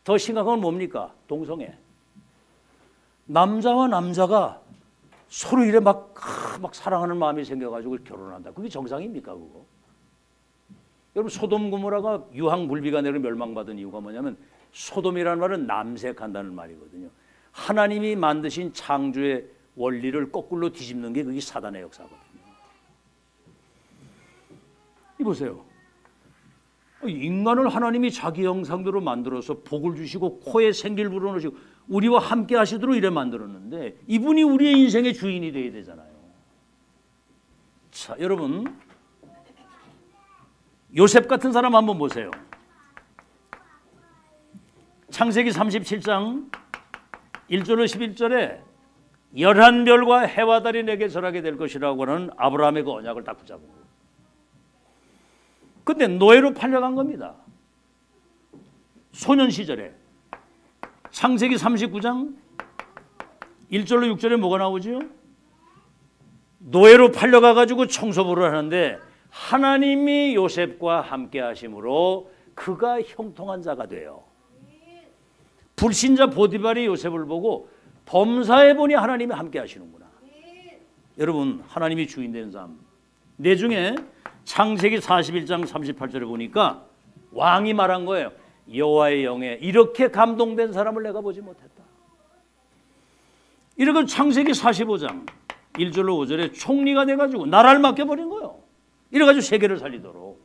더 심각한 건 뭡니까? 동성애. 남자와 남자가 서로 이래 막 사랑하는 마음이 생겨가지고 결혼한다. 그게 정상입니까 그거? 여러분 소돔 고모라가 유황 물비가 내려 멸망받은 이유가 뭐냐면 소돔이라는 말은 남색한다는 말이거든요. 하나님이 만드신 창조의 원리를 거꾸로 뒤집는 게 그게 사단의 역사거든요. 이 보세요. 인간을 하나님이 자기 형상대로 만들어서 복을 주시고 코에 생기를 불어넣으시고 우리와 함께 하시도록 이래 만들었는데 이분이 우리의 인생의 주인이 되어야 되잖아요. 자, 여러분 요셉 같은 사람 한번 보세요. 창세기 37장 1절로 11절에 11별과 해와 달이 내게 절하게 될 것이라고 하는 아브라함의 그 언약을 딱 붙잡은 거예요. 근데 노예로 팔려간 겁니다. 소년 시절에. 창세기 39장 1절로 6절에 뭐가 나오죠? 노예로 팔려가가지고 청소부를 하는데 하나님이 요셉과 함께 하심으로 그가 형통한 자가 돼요. 불신자 보디발이 요셉을 보고 범사에 보니 하나님이 함께 하시는구나. 여러분 하나님이 주인 된 삶. 내 중에 창세기 41장 38절에 보니까 왕이 말한 거예요. 여호와의 영에 이렇게 감동된 사람을 내가 보지 못했다. 이렇게 창세기 45장 1절로 5절에 총리가 돼가지고 나라를 맡겨버린 거예요. 이래가지고 세계를 살리도록.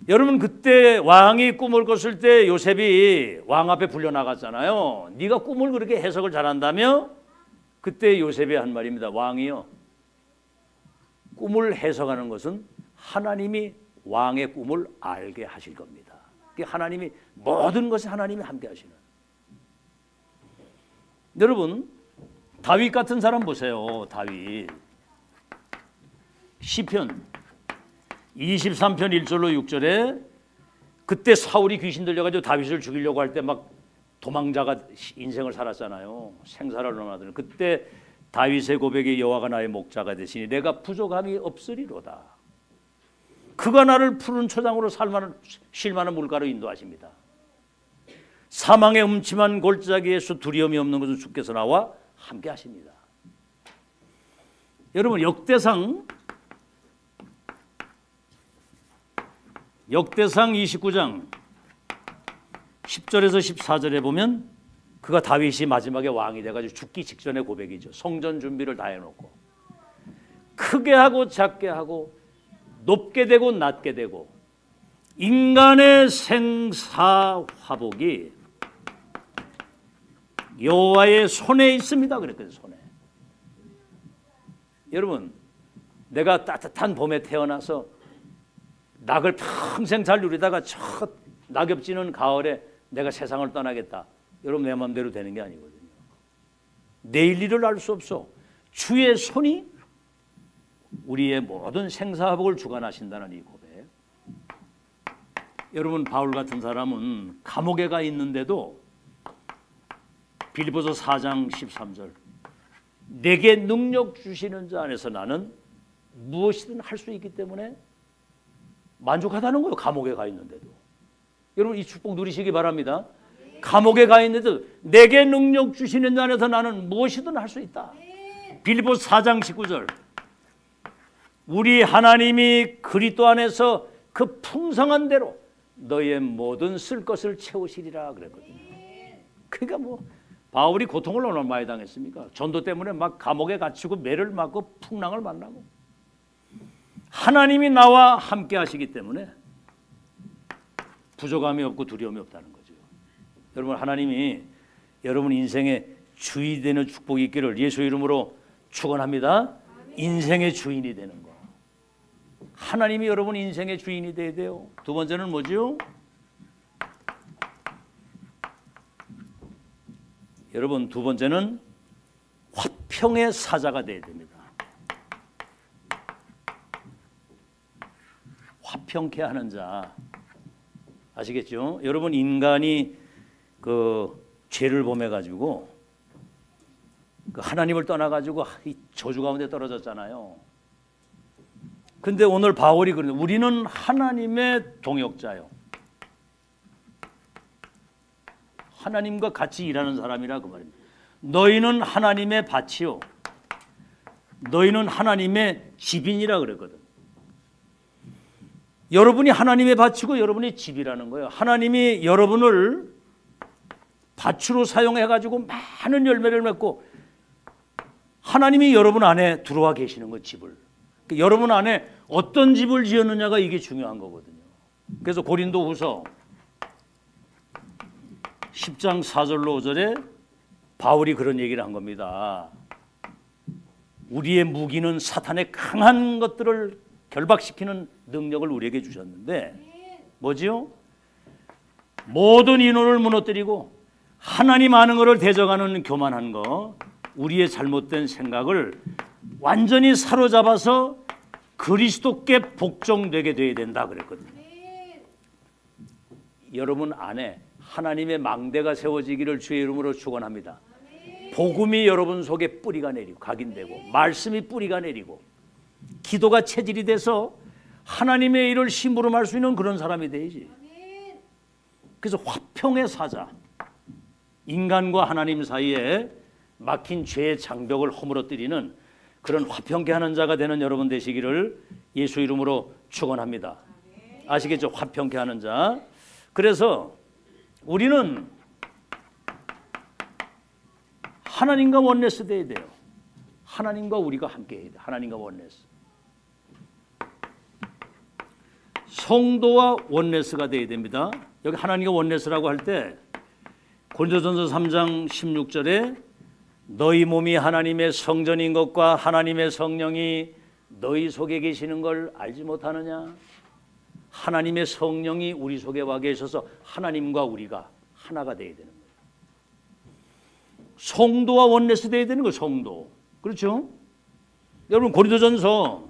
여러분 그때 왕이 꿈을 꿨을 때 요셉이 왕 앞에 불려나갔잖아요. 네가 꿈을 그렇게 해석을 잘한다며? 그때 요셉이 한 말입니다. 왕이요, 꿈을 해석하는 것은 하나님이 왕의 꿈을 알게 하실 겁니다. 하나님이 모든 것에 하나님이 함께 하시는. 여러분 다윗 같은 사람 보세요. 다윗 시편 23편 1절로 6절에 그때 사울이 귀신 들려가지고 다윗을 죽이려고 할 때 막 도망자가 인생을 살았잖아요. 생사를 논하더니 그때 다윗의 고백이 여호와가 나의 목자가 되시니 내가 부족함이 없으리로다. 그가 나를 푸른 초장으로 쉴 만한 물가로 인도하십니다. 사망의 음침한 골짜기에서 두려움이 없는 것은 주께서 나와 함께 하십니다. 여러분 역대상 29장 10절에서 14절에 보면 그가 다윗이 마지막에 왕이 돼가지고 죽기 직전의 고백이죠. 성전 준비를 다 해놓고 크게 하고 작게 하고 높게 되고 낮게 되고 인간의 생사화복이 여호와의 손에 있습니다. 그랬거든요. 손에. 여러분 내가 따뜻한 봄에 태어나서 낙을 평생 잘 누리다가 첫 낙엽 지는 가을에 내가 세상을 떠나겠다. 여러분 내 마음대로 되는 게 아니거든요. 내일 일을 알 수 없어. 주의 손이 우리의 모든 생사화복을 주관하신다는 이 고백. 여러분 바울 같은 사람은 감옥에 가 있는데도 빌립보서 4장 13절 내게 능력 주시는 자 안에서 나는 무엇이든 할 수 있기 때문에 만족하다는 거예요. 감옥에 가 있는데도. 여러분 이 축복 누리시기 바랍니다. 감옥에 가 있는데도 내게 능력 주시는 자 안에서 나는 무엇이든 할 수 있다. 빌립보서 4장 19절 우리 하나님이 그리스도 안에서 그 풍성한 대로 너의 모든 쓸 것을 채우시리라 그랬거든요. 그러니까 뭐 바울이 고통을 얼마나 많이 당했습니까? 전도 때문에 막 감옥에 갇히고 매를 맞고 풍랑을 만나고 하나님이 나와 함께 하시기 때문에 부족함이 없고 두려움이 없다는 거죠. 여러분 하나님이 여러분 인생의 주인이 되는 축복이 있기를 예수 이름으로 축원합니다. 인생의 주인이 되는 거. 하나님이 여러분 인생의 주인이 돼야 돼요. 두 번째는 뭐죠? 여러분 두 번째는 화평의 사자가 돼야 됩니다. 화평케 하는 자 아시겠죠? 여러분 인간이 그 죄를 범해 가지고 그 하나님을 떠나 가지고 이 저주 가운데 떨어졌잖아요. 근데 오늘 바울이 그러는데 우리는 하나님의 동역자요. 하나님과 같이 일하는 사람이라 그 말입니다. 너희는 하나님의 밭이요. 너희는 하나님의 집인이라 그랬거든. 여러분이 하나님의 밭이고 여러분이 집이라는 거예요. 하나님이 여러분을 밭으로 사용해 가지고 많은 열매를 맺고 하나님이 여러분 안에 들어와 계시는 거 집을. 여러분 안에 어떤 집을 지었느냐가 이게 중요한 거거든요. 그래서 고린도후서 10장 4절로 5절에 바울이 그런 얘기를 한 겁니다. 우리의 무기는 사탄의 강한 것들을 결박시키는 능력을 우리에게 주셨는데 뭐지요? 모든 인원을 무너뜨리고 하나님 아는 것을 대적하는 교만한 거, 우리의 잘못된 생각을 완전히 사로잡아서 그리스도께 복종되게 돼야 된다 그랬거든요. 여러분 안에 하나님의 망대가 세워지기를 주의 이름으로 축원합니다. 복음이 여러분 속에 뿌리가 내리고 각인되고 말씀이 뿌리가 내리고 기도가 체질이 돼서 하나님의 일을 심부름할 수 있는 그런 사람이 되야지. 그래서 화평의 사자, 인간과 하나님 사이에 막힌 죄의 장벽을 허물어뜨리는 그런 화평케 하는 자가 되는 여러분 되시기를 예수 이름으로 축원합니다. 아시겠죠? 화평케 하는 자. 그래서 우리는 하나님과 원네스 돼야 돼요. 하나님과 우리가 함께 해야 돼요. 하나님과 원네스. 성도와 원네스가 돼야 됩니다. 여기 하나님과 원네스라고 할 때 고린도전서 3장 16절에 너희 몸이 하나님의 성전인 것과 하나님의 성령이 너희 속에 계시는 걸 알지 못하느냐? 하나님의 성령이 우리 속에 와 계셔서 하나님과 우리가 하나가 돼야 되는 거예요. 성도와 원네스 돼야 되는 거예요. 성도. 그렇죠? 여러분 고린도전서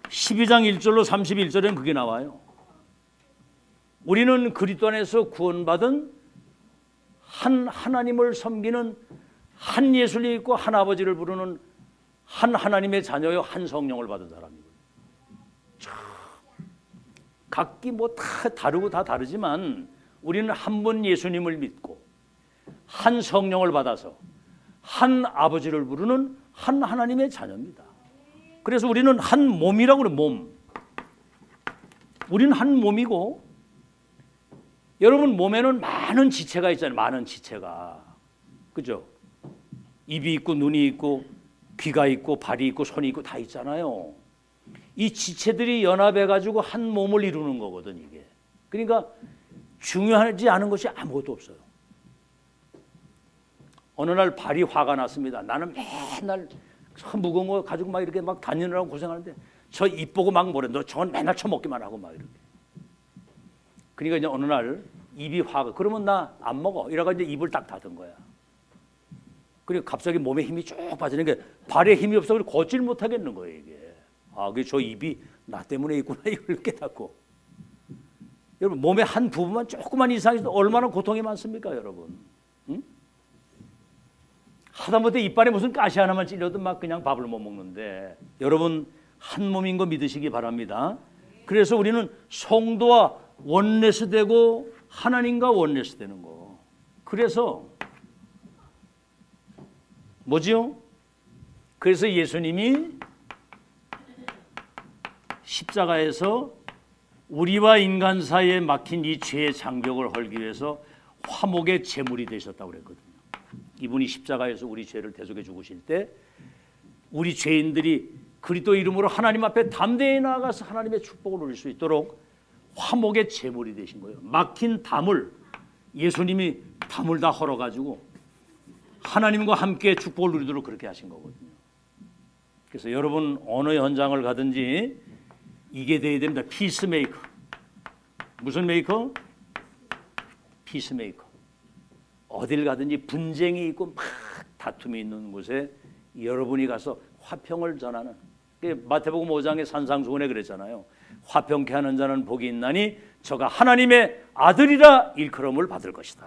12장 1절로 31절에는 그게 나와요. 우리는 그리스도 안에서 구원받은 한 하나님을 섬기는 한 예수님 있고 한 아버지를 부르는 한 하나님의 자녀요 한 성령을 받은 사람이거든요. 각기 뭐 다 다르고 다 다르지만 우리는 한 분 예수님을 믿고 한 성령을 받아서 한 아버지를 부르는 한 하나님의 자녀입니다. 그래서 우리는 한 몸이라고 그래요. 몸. 우리는 한 몸이고 여러분 몸에는 많은 지체가 있잖아요. 많은 지체가. 그죠? 입이 있고 눈이 있고 귀가 있고 발이 있고 손이 있고 다 있잖아요. 이 지체들이 연합해 가지고 한 몸을 이루는 거거든 이게. 그러니까 중요하지 않은 것이 아무것도 없어요. 어느 날 발이 화가 났습니다. 나는 맨날 무거운 거 가지고 막 이렇게 막 다니느라고 고생하는데 저 입 보고 막 뭐래. 너 저건 맨날 처먹기만 하고 막 이렇게. 그러니까 이제 어느 날 입이 화가 그러면 나 안 먹어. 이래가 이제 입을 딱 닫은 거야. 그리고 갑자기 몸에 힘이 쭉 빠지는 게 발에 힘이 없어 걷질 못하겠는 거예요 이게. 아, 그 저 입이 나 때문에 있구나 이걸 깨닫고 여러분 몸의 한 부분만 조그만 이상이 있어도 얼마나 고통이 많습니까, 여러분? 응? 하다못해 이빨에 무슨 가시 하나만 찔려도 막 그냥 밥을 못 먹는데 여러분 한 몸인 거 믿으시기 바랍니다. 그래서 우리는 성도와 원내스 되고 하나님과 원내스 되는 거. 그래서 뭐지요? 그래서 예수님이 십자가에서 우리와 인간 사이에 막힌 이 죄의 장벽을 헐기 위해서 화목의 제물이 되셨다고 그랬거든요. 이분이 십자가에서 우리 죄를 대속해 죽으실 때 우리 죄인들이 그리스도 이름으로 하나님 앞에 담대히 나아가서 하나님의 축복을 누릴 수 있도록 화목의 제물이 되신 거예요. 막힌 담을 예수님이 담을 다 헐어가지고 하나님과 함께 축복을 누리도록 그렇게 하신 거거든요. 그래서 여러분 어느 현장을 가든지 이게 돼야 됩니다. 피스메이커. 무슨 메이커? 피스메이커. 어딜 가든지 분쟁이 있고 막 다툼이 있는 곳에 여러분이 가서 화평을 전하는. 마태복음 5장의 산상수훈에 그랬잖아요. 화평케 하는 자는 복이 있나니 저가 하나님의 아들이라 일컬음을 받을 것이다.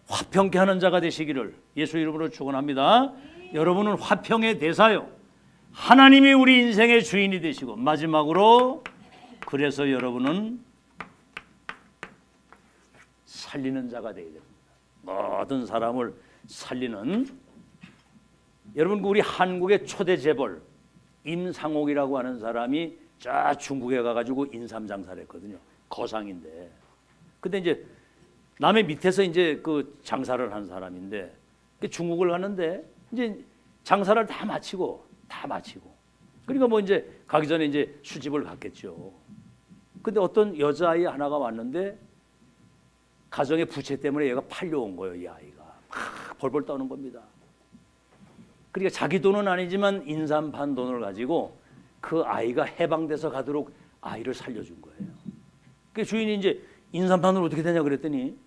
화평케 하는 자가 되시기를 예수 이름으로 축원합니다. 여러분은 화평의 대사요. 하나님이 우리 인생의 주인이 되시고 마지막으로 그래서 여러분은 살리는 자가 되어야 됩니다. 모든 사람을 살리는. 여러분 우리 한국의 초대 재벌 임상옥이라고 하는 사람이 저 중국에 가가지고 인삼 장사를 했거든요. 거상인데. 근데 이제 남의 밑에서 이제 그 장사를 한 사람인데 중국을 갔는데 이제 장사를 다 마치고 그러니까 뭐 이제 가기 전에 이제 술집을 갔겠죠. 근데 어떤 여자아이 하나가 왔는데 가정의 부채 때문에 얘가 팔려온 거예요. 이 아이가 막 벌벌 떠는 겁니다. 그러니까 자기 돈은 아니지만 인삼 판 돈을 가지고 그 아이가 해방돼서 가도록 아이를 살려준 거예요. 그 주인이 이제 인삼 판으로 어떻게 되냐 그랬더니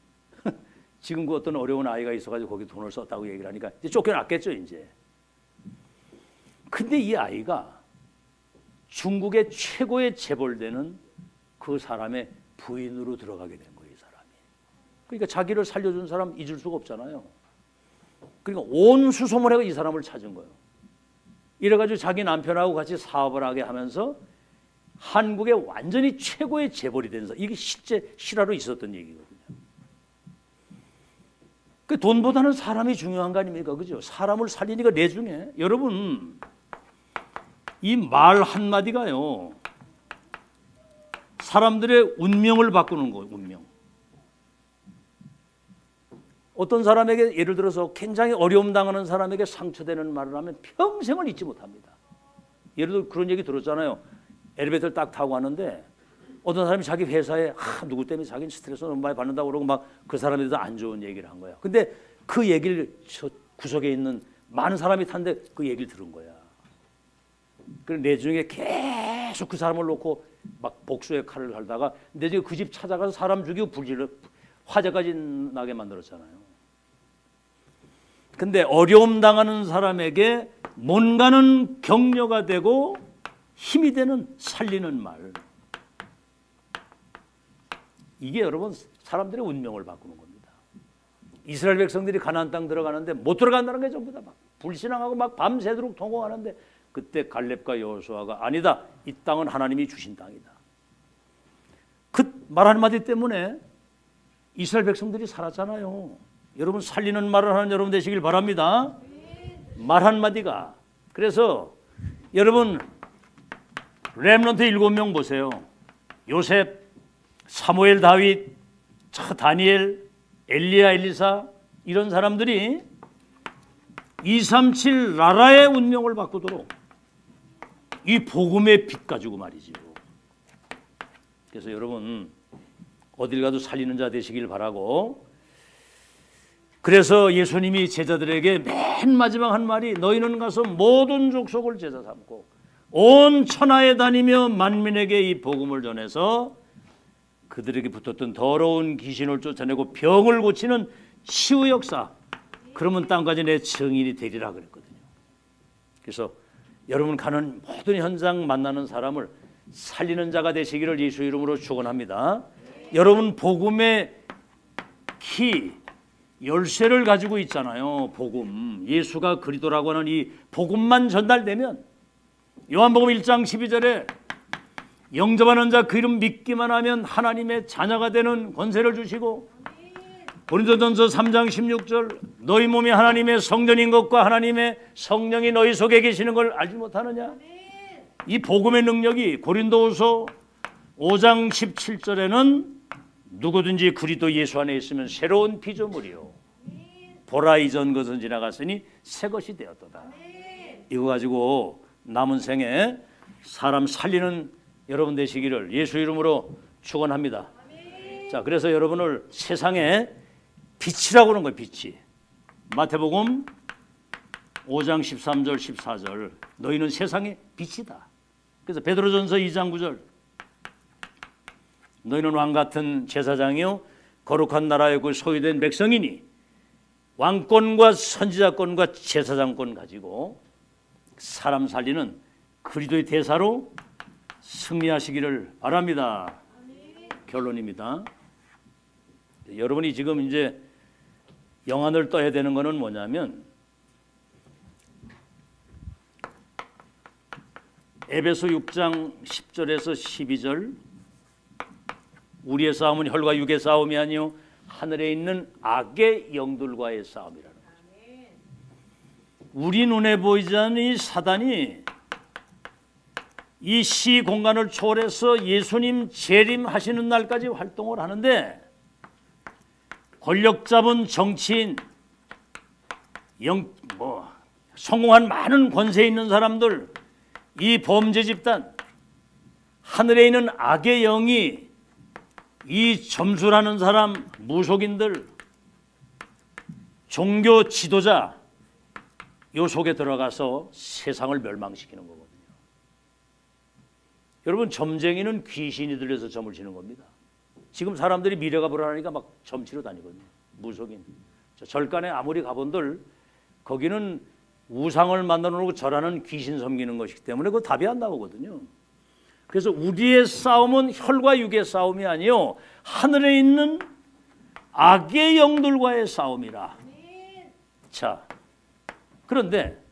지금 그 어떤 어려운 아이가 있어가지고 거기 돈을 썼다고 얘기를 하니까 이제 쫓겨났겠죠 이제. 근데 이 아이가 중국의 최고의 재벌되는 그 사람의 부인으로 들어가게 된 거예요, 이 사람이. 그러니까 자기를 살려준 사람 잊을 수가 없잖아요. 그러니까 온 수소문해서 이 사람을 찾은 거예요. 이래가지고 자기 남편하고 같이 사업을 하게 하면서 한국의 완전히 최고의 재벌이 된 사람. 이게 실제 실화로 있었던 얘기거든요. 그 돈보다는 사람이 중요한 거 아닙니까? 그죠? 사람을 살리니까 내 중에 여러분 이 말 한마디가요 사람들의 운명을 바꾸는 거예요. 운명. 어떤 사람에게 예를 들어서 굉장히 어려움 당하는 사람에게 상처되는 말을 하면 평생을 잊지 못합니다. 예를 들어 그런 얘기 들었잖아요. 엘리베이터를 딱 타고 가는데 어떤 사람이 자기 회사에 누구 때문에 자기는 스트레스 너무 많이 받는다고 그러고 막 그 사람에 대해서 안 좋은 얘기를 한 거야. 근데 그 얘기를 저 구석에 있는 많은 사람이 탔는데 그 얘기를 들은 거야. 그래서 내중에 계속 그 사람을 놓고 막 복수의 칼을 갈다가 내중에 그 집 찾아가서 사람 죽이고 불질러 화재까지 나게 만들었잖아요. 근데 어려움 당하는 사람에게 뭔가는 격려가 되고 힘이 되는 살리는 말. 이게 여러분 사람들의 운명을 바꾸는 겁니다. 이스라엘 백성들이 가나안 땅 들어가는데 못 들어간다는 게 전부 다 막 불신앙하고 막 밤새도록 통곡하는데 그때 갈렙과 여호수아가 아니다. 이 땅은 하나님이 주신 땅이다. 그 말 한마디 때문에 이스라엘 백성들이 살았잖아요. 여러분 살리는 말을 하는 여러분 되시길 바랍니다. 말 한마디가. 그래서 여러분 렘넌트 7명 보세요. 요셉, 사무엘, 다윗, 다니엘, 엘리야, 엘리사 이런 사람들이 237 나라의 운명을 바꾸도록 이 복음의 빛 가지고 말이죠. 그래서 여러분 어딜 가도 살리는 자 되시길 바라고. 그래서 예수님이 제자들에게 맨 마지막 한 말이 너희는 가서 모든 족속을 제자 삼고 온 천하에 다니며 만민에게 이 복음을 전해서 그들에게 붙었던 더러운 귀신을 쫓아내고 병을 고치는 치유 역사 그러면 땅까지 내 증인이 되리라 그랬거든요. 그래서 여러분 가는 모든 현장 만나는 사람을 살리는 자가 되시기를 예수 이름으로 축원합니다. 여러분 복음의 키 열쇠를 가지고 있잖아요. 복음, 예수가 그리스도라고 하는 이 복음만 전달되면 요한복음 1장 12절에 영접하는 자 그 이름 믿기만 하면 하나님의 자녀가 되는 권세를 주시고, 고린도전서 3장 16절 너희 몸이 하나님의 성전인 것과 하나님의 성령이 너희 속에 계시는 걸 알지 못하느냐. 이 복음의 능력이 고린도후서 5장 17절에는 누구든지 그리스도 예수 안에 있으면 새로운 피조물이요 보라 이전 것은 지나갔으니 새 것이 되었도다. 이거 가지고 남은 생에 사람 살리는 여러분 되시기를 예수 이름으로 축원합니다. 자, 그래서 여러분을 세상에 빛이라고 하는 거예요. 빛이. 마태복음 5장 13절 14절 너희는 세상의 빛이다. 그래서 베드로전서 2장 9절 너희는 왕같은 제사장이요 거룩한 나라의 그 소유된 백성이니 왕권과 선지자권과 제사장권 가지고 사람 살리는 그리스도의 대사로 승리하시기를 바랍니다. 결론입니다. 여러분이 지금 이제 영안을 떠야 되는 것은 뭐냐면 에베소 6장 10절에서 12절 우리의 싸움은 혈과 육의 싸움이 아니요 하늘에 있는 악의 영들과의 싸움이라는 거죠. 우리 눈에 보이지 않는 이 사단이 이 시 공간을 초월해서 예수님 재림하시는 날까지 활동을 하는데, 권력 잡은 정치인, 성공한 많은 권세 있는 사람들, 이 범죄 집단, 하늘에 있는 악의 영이 이 점수라는 사람, 무속인들, 종교 지도자 요 속에 들어가서 세상을 멸망시키는 거거든요. 여러분 점쟁이는 귀신이 들려서 점을 치는 겁니다. 지금 사람들이 미래가 불안하니까 막 점치러 다니거든요. 무속인. 절간에 아무리 가본들 거기는 우상을 만들어 놓고 절하는 귀신 섬기는 것이기 때문에 그 답이 안 나오거든요. 그래서 우리의 싸움은 혈과 육의 싸움이 아니요 하늘에 있는 악의 영들과의 싸움이라. 자, 그런데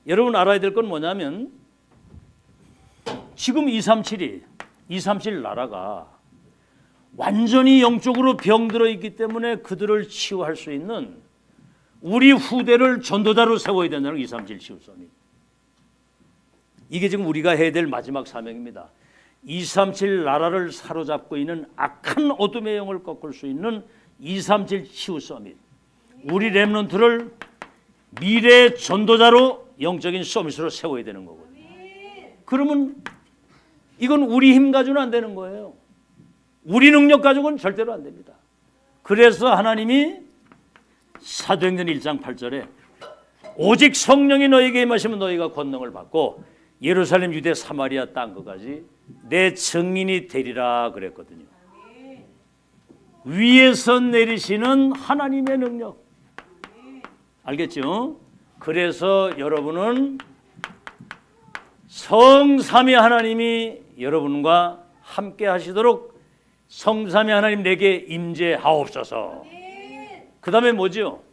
여러분 알아야 될 건 뭐냐면 지금 237 나라가 완전히 영적으로 병들어 있기 때문에 그들을 치유할 수 있는 우리 후대를 전도자로 세워야 된다는 237 치유 서밋. 이게 지금 우리가 해야 될 마지막 사명입니다. 237 나라를 사로잡고 있는 악한 어둠의 영을 꺾을 수 있는 237 치유 서밋. 우리 렘넌트를 미래 전도자로 영적인 서밋으로 세워야 되는 거거든요. 그러면 이건 우리 힘 가지고는 안 되는 거예요. 우리 능력 가지고는 절대로 안 됩니다. 그래서 하나님이 사도행전 1장 8절에 오직 성령이 너에게 임하시면 너희가 권능을 받고 예루살렘, 유대, 사마리아 땅 끝까지 내 증인이 되리라 그랬거든요. 위에서 내리시는 하나님의 능력. 알겠죠? 그래서 여러분은 성삼위 하나님이 여러분과 함께 하시도록 성삼위 하나님 내게 임재하옵소서. 그 다음에 뭐죠?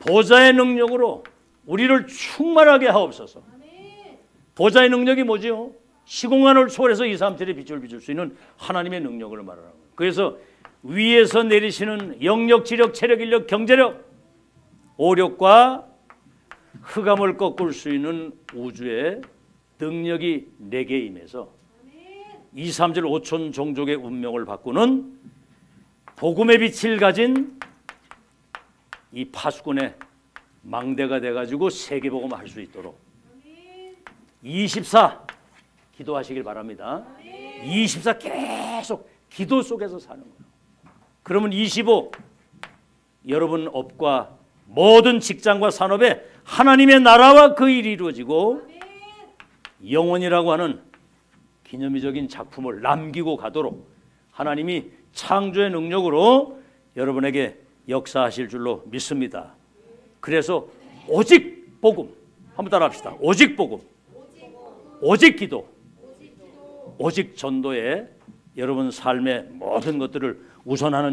보좌의 능력으로 우리를 충만하게 하옵소서. 보좌의 능력이 뭐죠? 시공간을 초월해서 237의 빛을 비출 수 있는 하나님의 능력을 말하는 거예요. 그래서 위에서 내리시는 영력, 지력, 체력, 인력, 경제력, 오력과 흑암을 꺾을 수 있는 우주의 능력이 내게 임해서 237 5천 종족의 운명을 바꾸는 복음의 빛을 가진 이 파수꾼의 망대가 돼가지고 세계복음 할 수 있도록 24 기도하시길 바랍니다. 24 계속 기도 속에서 사는 거예요. 그러면 25 여러분 업과 모든 직장과 산업에 하나님의 나라와 그 일이 이루어지고 영원이라고 하는 기념비적인 작품을 남기고 가도록 하나님이 창조의 능력으로 여러분에게 역사하실 줄로 믿습니다. 그래서 오직 복음 한번 따라합시다. 오직 복음, 오직 기도, 오직 전도에 여러분 삶의 모든 것들을 우선하는